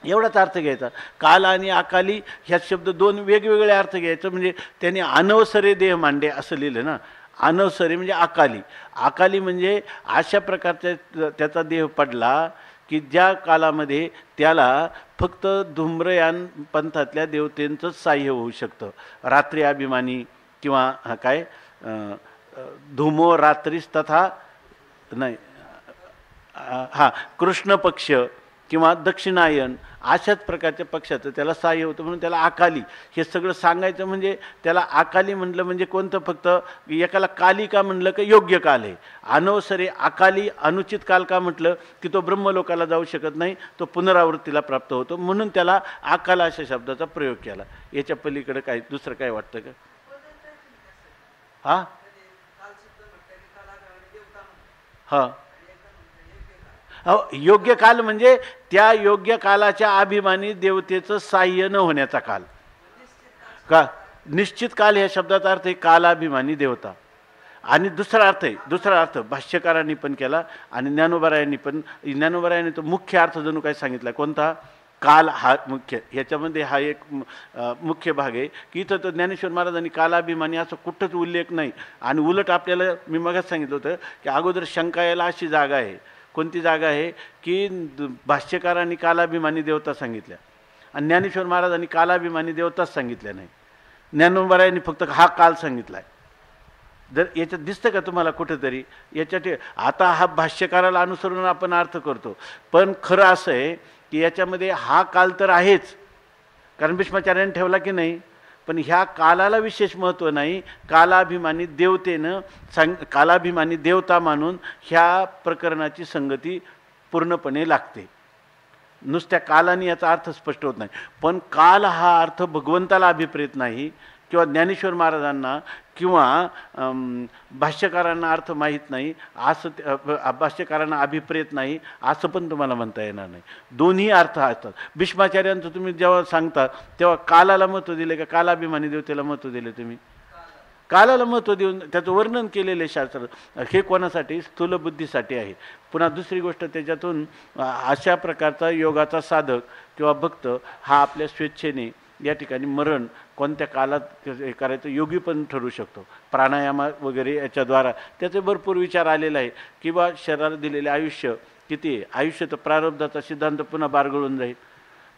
एवढाच अर्थ घ्यायचा. काल आणि अकाली ह्या शब्द दोन वेगवेगळे अर्थ घ्यायचं. म्हणजे त्यांनी अनवसरे देह मांडे असं लिहिलं ना. अनवसरे म्हणजे अकाली. अकाली म्हणजे अशा प्रकारचा त्याचा देह पडला की ज्या कालामध्ये त्याला फक्त धूम्रयान पंथातल्या देवतेंचंच साह्य होऊ शकतं. रात्री अभिमानी किंवा काय धूमो रात्रीस तथा नाही, हां, कृष्ण पक्ष किंवा दक्षिणायन अशाच प्रकारच्या पक्षाचं त्याला साह्य होतं, म्हणून त्याला अकाली. हे सगळं सांगायचं म्हणजे त्याला अकाली म्हटलं म्हणजे कोणतं? फक्त एकाला काली का म्हणलं का योग्य काल आहे. अनवसरे अकाली अनुचित काल का म्हटलं की तो ब्रह्मलोकाला जाऊ शकत नाही, तो पुनरावृत्तीला प्राप्त होतो, म्हणून त्याला अकाल अशा शब्दाचा प्रयोग केला. याच्या पलीकडे काय दुसरं काय वाटतं का? हां हां, योग्य काल म्हणजे त्या योग्य कालाच्या अभिमानी देवतेचं साह्य न होण्याचा काल का? निश्चित काल ह्या शब्दाचा अर्थ आहे कालाभिमानी देवता. आणि दुसरा अर्थ भाष्यकारांनी पण केला आणि ज्ञानोबरायांनी पण. ज्ञानोबरायांनी तो मुख्य अर्थ जणू काय सांगितला, कोणता? काल हा मुख्य, ह्याच्यामध्ये हा एक मुख्य भाग आहे की इथं तर ज्ञानेश्वर महाराजांनी कालाभिमानी असं कुठंच उल्लेख नाही. आणि उलट आपल्याला मी मगाच सांगितलं होतं की अगोदर शंका यायला अशी जागा आहे. कोणती जागा आहे की भाष्यकारांनी कालाभिमानी देवता सांगितल्या आणि ज्ञानेश्वर महाराजांनी कालाभिमानी देवताच सांगितल्या नाही. ज्ञानोबरायांनी फक्त हा काल सांगितला आहे. जर याच्यात दिसतं का तुम्हाला कुठेतरी? याच्यात आता हा भाष्यकाराला अनुसरून आपण अर्थ करतो, पण खरं असं आहे की याच्यामध्ये हा काल तर आहेच, कारण भीष्माचार्यांनी ठेवला की नाही, पण ह्या कालाला विशेष महत्त्व नाही. कालाभिमानी देवतेनं कालाभिमानी देवता मानून ह्या प्रकरणाची संगती पूर्णपणे लागते. नुसत्या कालाने याचा अर्थ स्पष्ट होत नाही. पण काल हा अर्थ भगवंताला अभिप्रेत नाही किंवा ज्ञानेश्वर महाराजांना किंवा भाष्यकारांना अर्थ माहीत नाही असं, भाष्यकारांना अभिप्रेत नाही असं पण तुम्हाला म्हणता येणार नाही. दोन्ही अर्थ असतात. भीष्माचार्यांचं तुम्ही जेव्हा सांगता तेव्हा कालाला महत्त्व दिले का कालाभिमानी देवतेला महत्त्व दिले? तुम्ही कालाला महत्त्व देऊन त्याचं वर्णन केलेले शास्त्र हे कोणासाठी? स्थूलबुद्धीसाठी आहे. पुन्हा दुसरी गोष्ट, त्याच्यातून अशा प्रकारचा योगाचा साधक किंवा भक्त हा आपल्या स्वेच्छेने या ठिकाणी मरण कोणत्या कालात करायचं योगी पण ठरू शकतो. प्राणायाम वगैरे याच्याद्वारा त्याचे भरपूर विचार आलेला आहे की बा शरीराला दिलेले आयुष्य किती आहे. आयुष्य तर प्रारब्धाचा सिद्धांत पुन्हा बारगळून जाईल.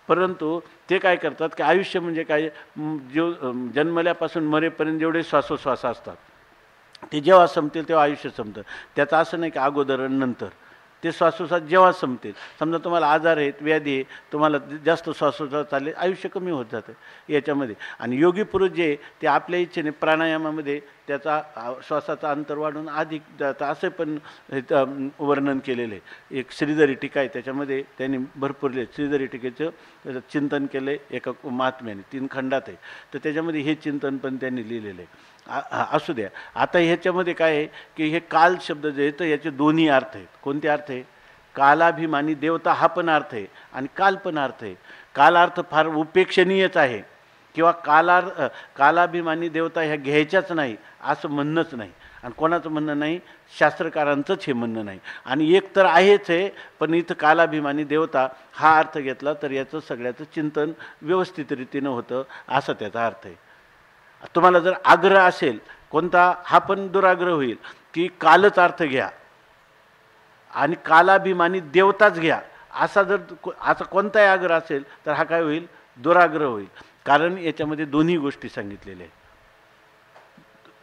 परंतु ते काय करतात की आयुष्य म्हणजे काय, जन्मल्यापासून मरेपर्यंत जेवढे श्वासोश्वास असतात ते जेव्हा संपतील तेव्हा आयुष्य संपतं. त्याचं असं नाही की अगोदर आणि नंतर. ते श्वासोश्वास जेव्हा संपतील, समजा तुम्हाला आजार आहेत, व्याधी आहे, तुम्हाला जास्त श्वासोश्वास चालले, आयुष्य कमी होत जातं याच्यामध्ये. आणि योगी पुरुष जे ते आपल्या इच्छेने प्राणायामामध्ये त्याचा श्वासाचा अंतर वाढून अधिक जातं असं पण वर्णन केलेलं आहे. एक श्रीधरी टीका आहे, त्याच्यामध्ये त्यांनी भरपूर श्रीधरी टीकेचं चिंतन केलं आहे एका महात्म्याने, 3 खंडात आहे. तर त्याच्यामध्ये हे चिंतन पण त्यांनी लिहिलेलं आहे. असू द्या. आता ह्याच्यामध्ये काय आहे की हे काल शब्द जे आहे तर याचे दोन्ही अर्थ आहेत. कोणते अर्थ आहे? कालाभिमानी देवता हा पण अर्थ आहे आणि काल पण अर्थ आहे. काल अर्थ फार उपेक्षणीयच आहे किंवा कालाभिमानी देवता ह्या घ्यायच्याच नाही असं म्हणणंच नाही. आणि कोणाचं म्हणणं नाही? शास्त्रकारांचंच हे म्हणणं नाही. आणि एक तर आहेच आहे, पण इथं कालाभिमानी देवता हा अर्थ घेतला तर याचं सगळ्याचं चिंतन व्यवस्थित रीतीनं होतं असं त्याचा अर्थ आहे. तुम्हाला जर आग्रह असेल कोणता, हा पण दुराग्रह होईल की कालच अर्थ घ्या आणि कालाभिमानी देवताच घ्या असा असा कोणताही आग्रह असेल तर हा काय होईल? दुराग्रह होईल. कारण याच्यामध्ये दोन्ही गोष्टी सांगितलेल्या आहेत.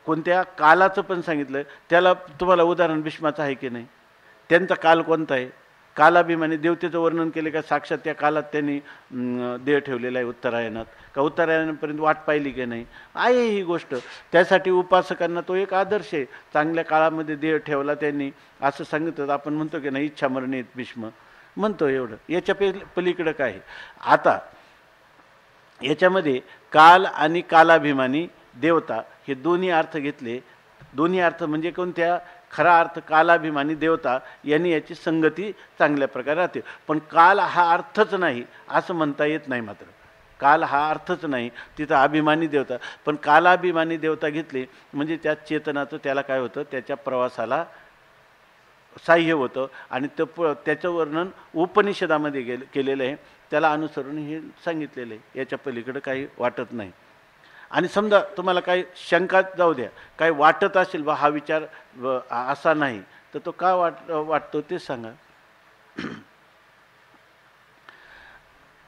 कोणत्या? कालाचं पण सांगितलं. त्याला तुम्हाला उदाहरण भीष्माचं आहे की नाही? त्यांचा काल कोणता आहे? कालाभिमानी देवतेचं वर्णन केले का साक्षात त्या कालात त्यांनी देह ठेवलेला आहे उत्तरायणात, का उत्तरायणापर्यंत वाट पाहिली की नाही? आहे ही गोष्ट. त्यासाठी उपासकांना तो एक आदर्श आहे. चांगल्या काळामध्ये देह ठेवला त्यांनी असं सांगितलं. आपण म्हणतो की नाही इच्छा मरणे भीष्म म्हणतो, एवढं. याच्या पलीकडं काय आहे? आता याच्यामध्ये काल आणि कालाभिमानी देवता हे दोन्ही अर्थ घेतले. दोन्ही अर्थ म्हणजे कोणत्या? खरा अर्थ कालाभिमानी देवता यांनी याची संगती चांगल्या प्रकारे राहते. पण काल हा अर्थच नाही असं म्हणता येत नाही. मात्र काल हा अर्थच नाही, तिथं अभिमानी देवता. पण कालाभिमानी देवता घेतली म्हणजे त्या चेतनाचं त्याला काय होतं? त्याच्या प्रवासाला साह्य होतं. आणि त्याचं वर्णन उपनिषदामध्ये केलेलं आहे. त्याला अनुसरून हे सांगितलेलं आहे. याच्या पलीकडं काही वाटत नाही. आणि समजा तुम्हाला काही शंका जाऊ द्या, काही वाटत असेल बा हा विचार असा नाही, तर तो का वाटतो ते सांगा.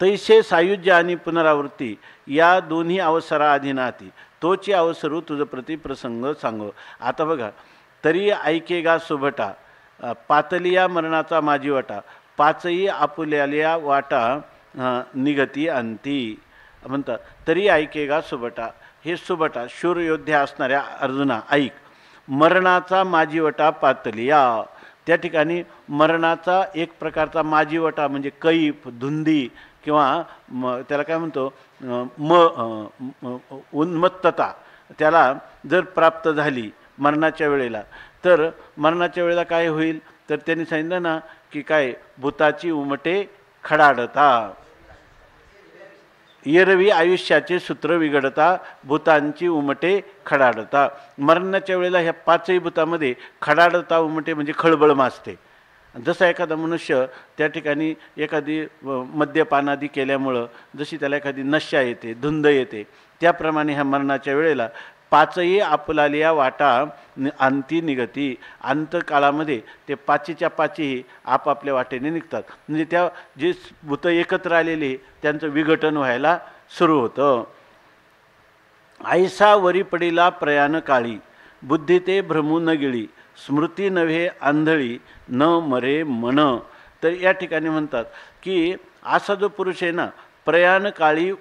तैसे सायुज्य आणि पुनरावृत्ती या दोन्ही अवसरा अधीनाती तोची अवसरू तुझ प्रति प्रसंग सांगो. आता बघा, तरी ऐकेगा सुभटा पातलिया मरणाचा माझी वाटा पाचही आपुल्यालिया वाटा निगती अंती म्हणतात. तरी ऐकेगा सुबटा, हे सुबटा शूरयोद्ध्या असणाऱ्या अर्जुना ऐक, मरणाचा माजीवटा पातलिया. त्या ठिकाणी मरणाचा एक प्रकारचा माजीवटा म्हणजे कैफ, धुंदी किंवा त्याला काय म्हणतो उन्मत्तता त्याला जर प्राप्त झाली मरणाच्या वेळेला, तर मरणाच्या वेळेला काय होईल? तर त्यांनी सांगितलं ना की काय, भूताची उमटे खडाडता, एरवी आयुष्याचे सूत्र विघडता, भूतांची उमटे खडाडता. मरणाच्या वेळेला ह्या पाचही भूतामध्ये खडाडता उमटे म्हणजे खळबळ माजते. जसा एखादा मनुष्य त्या ठिकाणी एखादी मद्यपानादी केल्यामुळं जशी त्याला एखादी नशा येते, धुंद येते, त्याप्रमाणे ह्या मरणाच्या वेळेला पाचही आपलालिया वाटा अंती निगती, अंतकाळामध्ये ते पाचीच्या पाचीही आपापल्या वाटेने निघतात. म्हणजे त्या जे भूत एकत्र आलेले त्यांचं विघटन व्हायला सुरू होतं. ऐसा वरी पडिला प्रयाण काळी, बुद्धी ते भ्रमू न गिळी, स्मृती नव्हे आंधळी, न मरे मन. तर या ठिकाणी म्हणतात की असा जो पुरुष आहे ना, प्रयाण काळी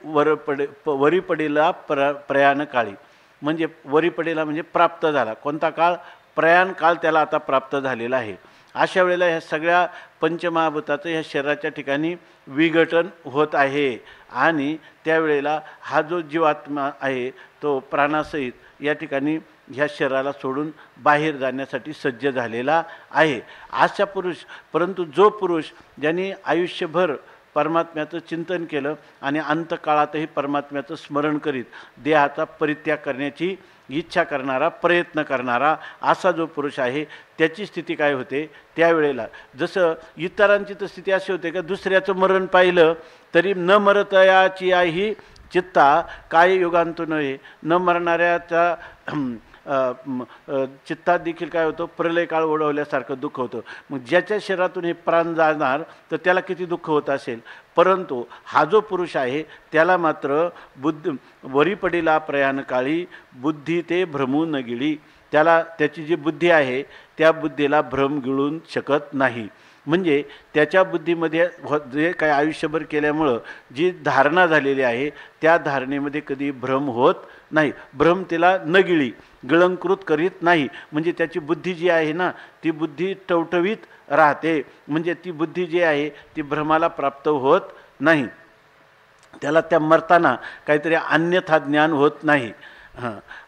वरी पडिला प्रयाण काळी, म्हणजे वरी पडेला म्हणजे प्राप्त झाला. कोणता काळ? प्रयाण काळ त्याला आता प्राप्त झालेला आहे. अशा वेळेला ह्या सगळ्या पंचमहाभूताचं ह्या शरीराच्या ठिकाणी विघटन होत आहे आणि त्यावेळेला हा जो जीवात्मा आहे तो प्राणासहित या ठिकाणी ह्या शरीराला सोडून बाहेर जाण्यासाठी सज्ज झालेला आहे. अशा पुरुष, परंतु जो पुरुष ज्यांनी आयुष्यभर परमात्म्याचं चिंतन केलं आणि अंतकाळातही परमात्म्याचं स्मरण करीत देहाचा परित्याग करण्याची इच्छा करणारा, प्रयत्न करणारा असा जो पुरुष आहे त्याची स्थिती काय होते त्यावेळेला? जसं इतरांची तर स्थिती अशी होते का दुसऱ्याचं मरण पाहिलं तरी न मरतयाची ही चित्ता काय युगांतू नव्हे, न मरणाऱ्याचा चित्तात देखील काय होतं, प्रलय काळ ओढवल्यासारखं दुःख होतं. मग ज्याच्या शरीरातून हे प्राण जाणार तर त्याला किती दुःख होत असेल. परंतु हा जो पुरुष आहे त्याला मात्र वरी पडिला प्रयाण काळी, बुद्धी ते भ्रमू न गिळी, त्याला त्याची जी बुद्धी आहे त्या बुद्धीला भ्रम गिळून शकत नाही. म्हणजे त्याच्या बुद्धीमध्ये जे काही आयुष्यभर केल्यामुळं जी धारणा झालेली आहे त्या धारणेमध्ये कधी भ्रम होत नाही. भ्रम तिला न गिळी, गिळंकृत करीत नाही. म्हणजे त्याची बुद्धी जी आहे ना ती बुद्धी टवटवीत राहते. म्हणजे ती बुद्धी जी आहे ती भ्रमाला प्राप्त होत नाही. त्याला त्या मरताना काहीतरी अन्यथा ज्ञान होत नाही.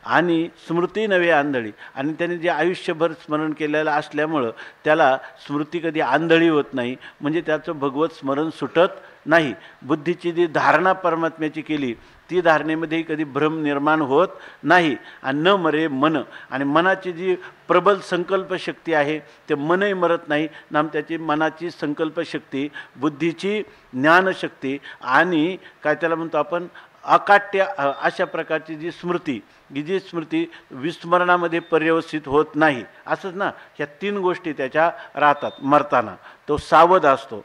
आणि स्मृती नव्हे आंधळी, आणि त्याने जे आयुष्यभर स्मरण केलेलं असल्यामुळं त्याला स्मृती कधी आंधळी होत नाही. म्हणजे त्याचं भगवत स्मरण सुटत नाही. बुद्धीची जी धारणा परमात्म्याची केली ती धारणेमध्ये कधी भ्रम निर्माण होत नाही. आणि न मरे मन, आणि मनाची जी प्रबल संकल्पशक्ती आहे ते मनही मरत नाही. नाम त्याची मनाची संकल्पशक्ती, बुद्धीची ज्ञानशक्ती आणि काय त्याला म्हणतो आपण अकाट्य अशा प्रकारची जी स्मृती, जी स्मृती विस्मरणामध्ये पर्यवसित होत नाही. असंच ना, ह्या तीन गोष्टी त्याच्या राहतात मरताना. तो सावध असतो.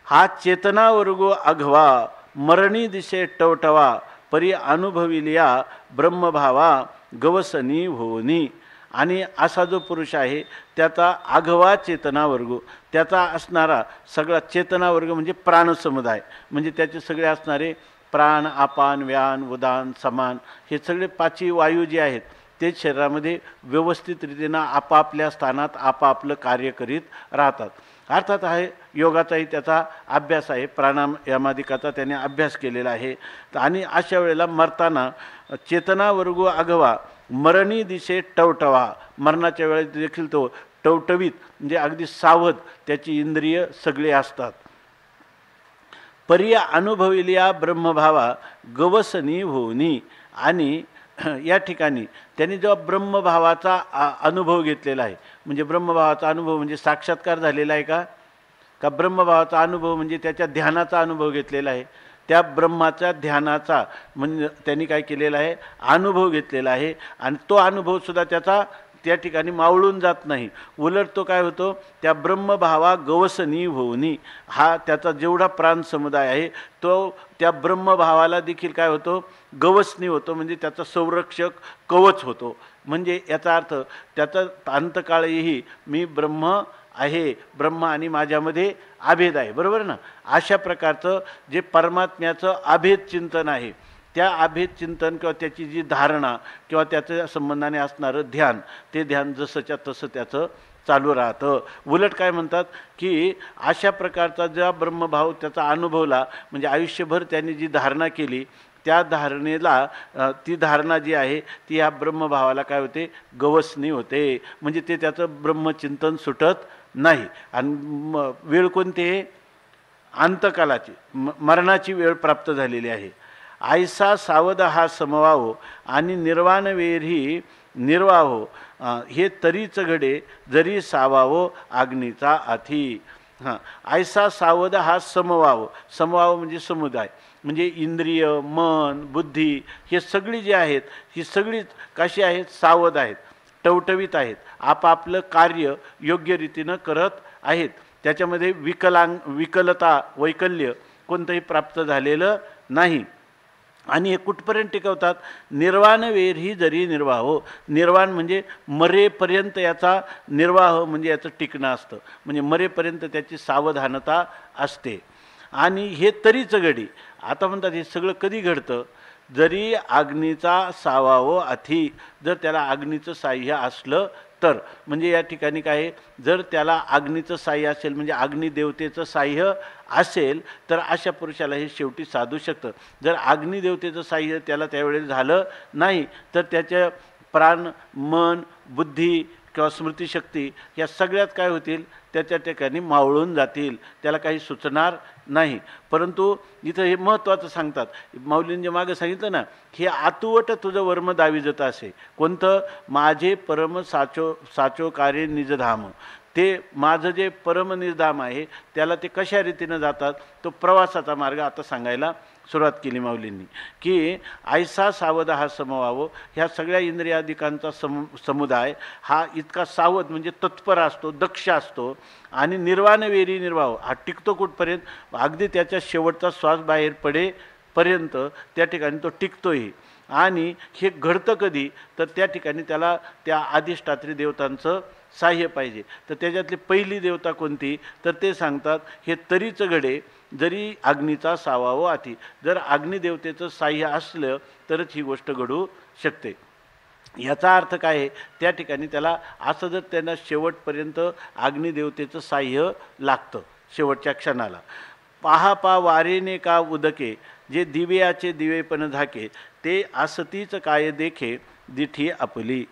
हा चेतना वर्गो अघवा, मरणी दिशे टवटवा, परी अनुभविलिया ब्रह्मभावा गवसनी होनी. आणि असा जो पुरुष आहे त्याचा आघवा चेतना वर्ग, त्याचा असणारा सगळा चेतना वर्ग म्हणजे प्राणसमुदाय, म्हणजे त्याचे सगळे असणारे प्राण, अपान, व्यान, उदान, समान हे सगळे पाचही वायू जे आहेत ते शरीरामध्ये व्यवस्थित रीतीनं आपापल्या स्थानात आपापलं कार्य करीत राहतात. अर्थात आहे योगाचाही त्याचा अभ्यास आहे, प्राणायामादिकाचा त्याने अभ्यास केलेला आहे. आणि अशा वेळेला मरताना चेतना वर्गो अघवा, मरणी दिशे टवटवा, मरणाच्या वेळेस देखील तो टवटवीत म्हणजे अगदी सावध त्याची इंद्रिय सगळे असतात. पर्य अनुभविलिया ब्रह्मभावा गवसनी होनी. आणि या ठिकाणी त्यांनी जेव्हा ब्रह्मभावाचा अनुभव घेतलेला आहे, म्हणजे ब्रह्मभावाचा अनुभव म्हणजे साक्षात्कार झालेला आहे का ब्रह्मभावाचा अनुभव म्हणजे त्याच्या ध्यानाचा अनुभव घेतलेला आहे. त्या ब्रह्माच्या ध्यानाचा म्हणजे त्यांनी काय केलेला आहे, अनुभव घेतलेला आहे. आणि तो अनुभवसुद्धा त्याचा त्या ठिकाणी मावळून जात नाही. उलट तो काय होतो, त्या ब्रह्मभावा गवसनी होनी, हा त्याचा जेवढा प्राण समुदाय आहे तो त्या ब्रह्मभावाला देखील काय होतो, गवसनी होतो. म्हणजे त्याचा संरक्षक कवच होतो. म्हणजे याचा अर्थ त्याचा अंतकाळीही मी ब्रह्म आहे, ब्रह्म आणि माझ्यामध्ये अभेद आहे. बरोबर ना? अशा प्रकारचं जे परमात्म्याचं अभेद चिंतन आहे त्या अभेद चिंतन किंवा त्याची जी धारणा किंवा त्याच्या संबंधाने असणारं ध्यान, ते ध्यान जसंच्या तसं त्याचं चालू राहतं. उलट काय म्हणतात की अशा प्रकारचा ज्या ब्रह्मभाव त्याचा अनुभवला, म्हणजे आयुष्यभर त्यांनी जी धारणा केली त्या धारणेला, ती धारणा जी आहे ती या ब्रह्मभावाला काय होते, गवसनी होते. म्हणजे ते त्याचं ब्रह्मचिंतन सुटत नाही. आणि वेळ कोणती आहे, अंतकालाची, मरणाची वेळ प्राप्त झालेली आहे. आयसा सावध हा समवाहो आणि निर्वाण वेरी निर्वाहो हे तरीच घडे जरी सावावो अग्नीचा अथी. हां, आयसा सावध हा समवाव. समवाव म्हणजे समुदाय, म्हणजे इंद्रिय, मन, बुद्धी हे सगळी जी आहेत ही सगळीच कशी आहेत? सावध आहेत, टवटवीत आहेत, आपापलं कार्य योग्य रीतीनं करत आहेत. त्याच्यामध्ये विकलता वैकल्य कोणतंही प्राप्त झालेलं नाही. आणि हे कुठपर्यंत टिकवतात? निर्वाण वेरही जरी निर्वाह. निर्वाण म्हणजे मरेपर्यंत याचा निर्वाह म्हणजे याचं टिकणं असतं, म्हणजे मरेपर्यंत त्याची सावधानता असते. आणि हे तरीच घडी. आता म्हणतात हे सगळं कधी घडतं? जरी अग्नीचा सावावो अथी, जर त्याला अग्नीचं साह्य असलं तर. म्हणजे या ठिकाणी काय आहे? जर त्याला अग्नीचं साह्य असेल म्हणजे अग्निदेवतेचं साह्य असेल तर अशा पुरुषाला हे शेवटी साधू शकतं. जर अग्निदेवतेचं साह्य त्याला त्यावेळेस झालं नाही तर त्याच्या प्राण, मन, बुद्धी किंवा स्मृतिशक्ती या सगळ्यात काय होतील? त्याच्या ठिकाणी मावळून जातील, त्याला काही सुचणार नाही. परंतु इथं हे महत्त्वाचं सांगतात, माऊलींनी जे मागं सांगितलं ना, हे आतुवट तुझं वर्म दाविजत असे. कोणतं? माझे परम साचो कार्य निजधाम. ते माझं जे परम निजधाम आहे त्याला ते कशा रीतीनं जातात? तो प्रवासाचा मार्ग आता सांगायला सुरुवात केली माऊलींनी, की आयसा सावध हा समवावो. ह्या सगळ्या इंद्रियादिकांचा समुदाय हा इतका सावध म्हणजे तत्पर असतो, दक्ष असतो. आणि निर्वाण वेरी निर्वाह हा टिकतो कुठपर्यंत? अगदी त्याच्या शेवटचा श्वास बाहेर पडेपर्यंत त्या ठिकाणी तो टिकतोही. आणि हे घडतं कधी? तर त्या ठिकाणी त्याला त्या अधिष्ठात्री देवतांचं साह्य पाहिजे. तर त्याच्यातली पहिली देवता कोणती? तर ते सांगतात हे तरीच घडे जरी अग्नीचा सावावो अथी. जर अग्निदेवतेचं साह्य असलं तरच ही गोष्ट घडू शकते. याचा अर्थ काय आहे? त्या ठिकाणी त्याला असं जर त्यांना शेवटपर्यंत अग्निदेवतेचं साह्य लागतं शेवटच्या क्षणाला. पहा वारेने का उदके जे दिव्याचे दिवेपण झाके ते असतीच काय देखे दिठी आपली.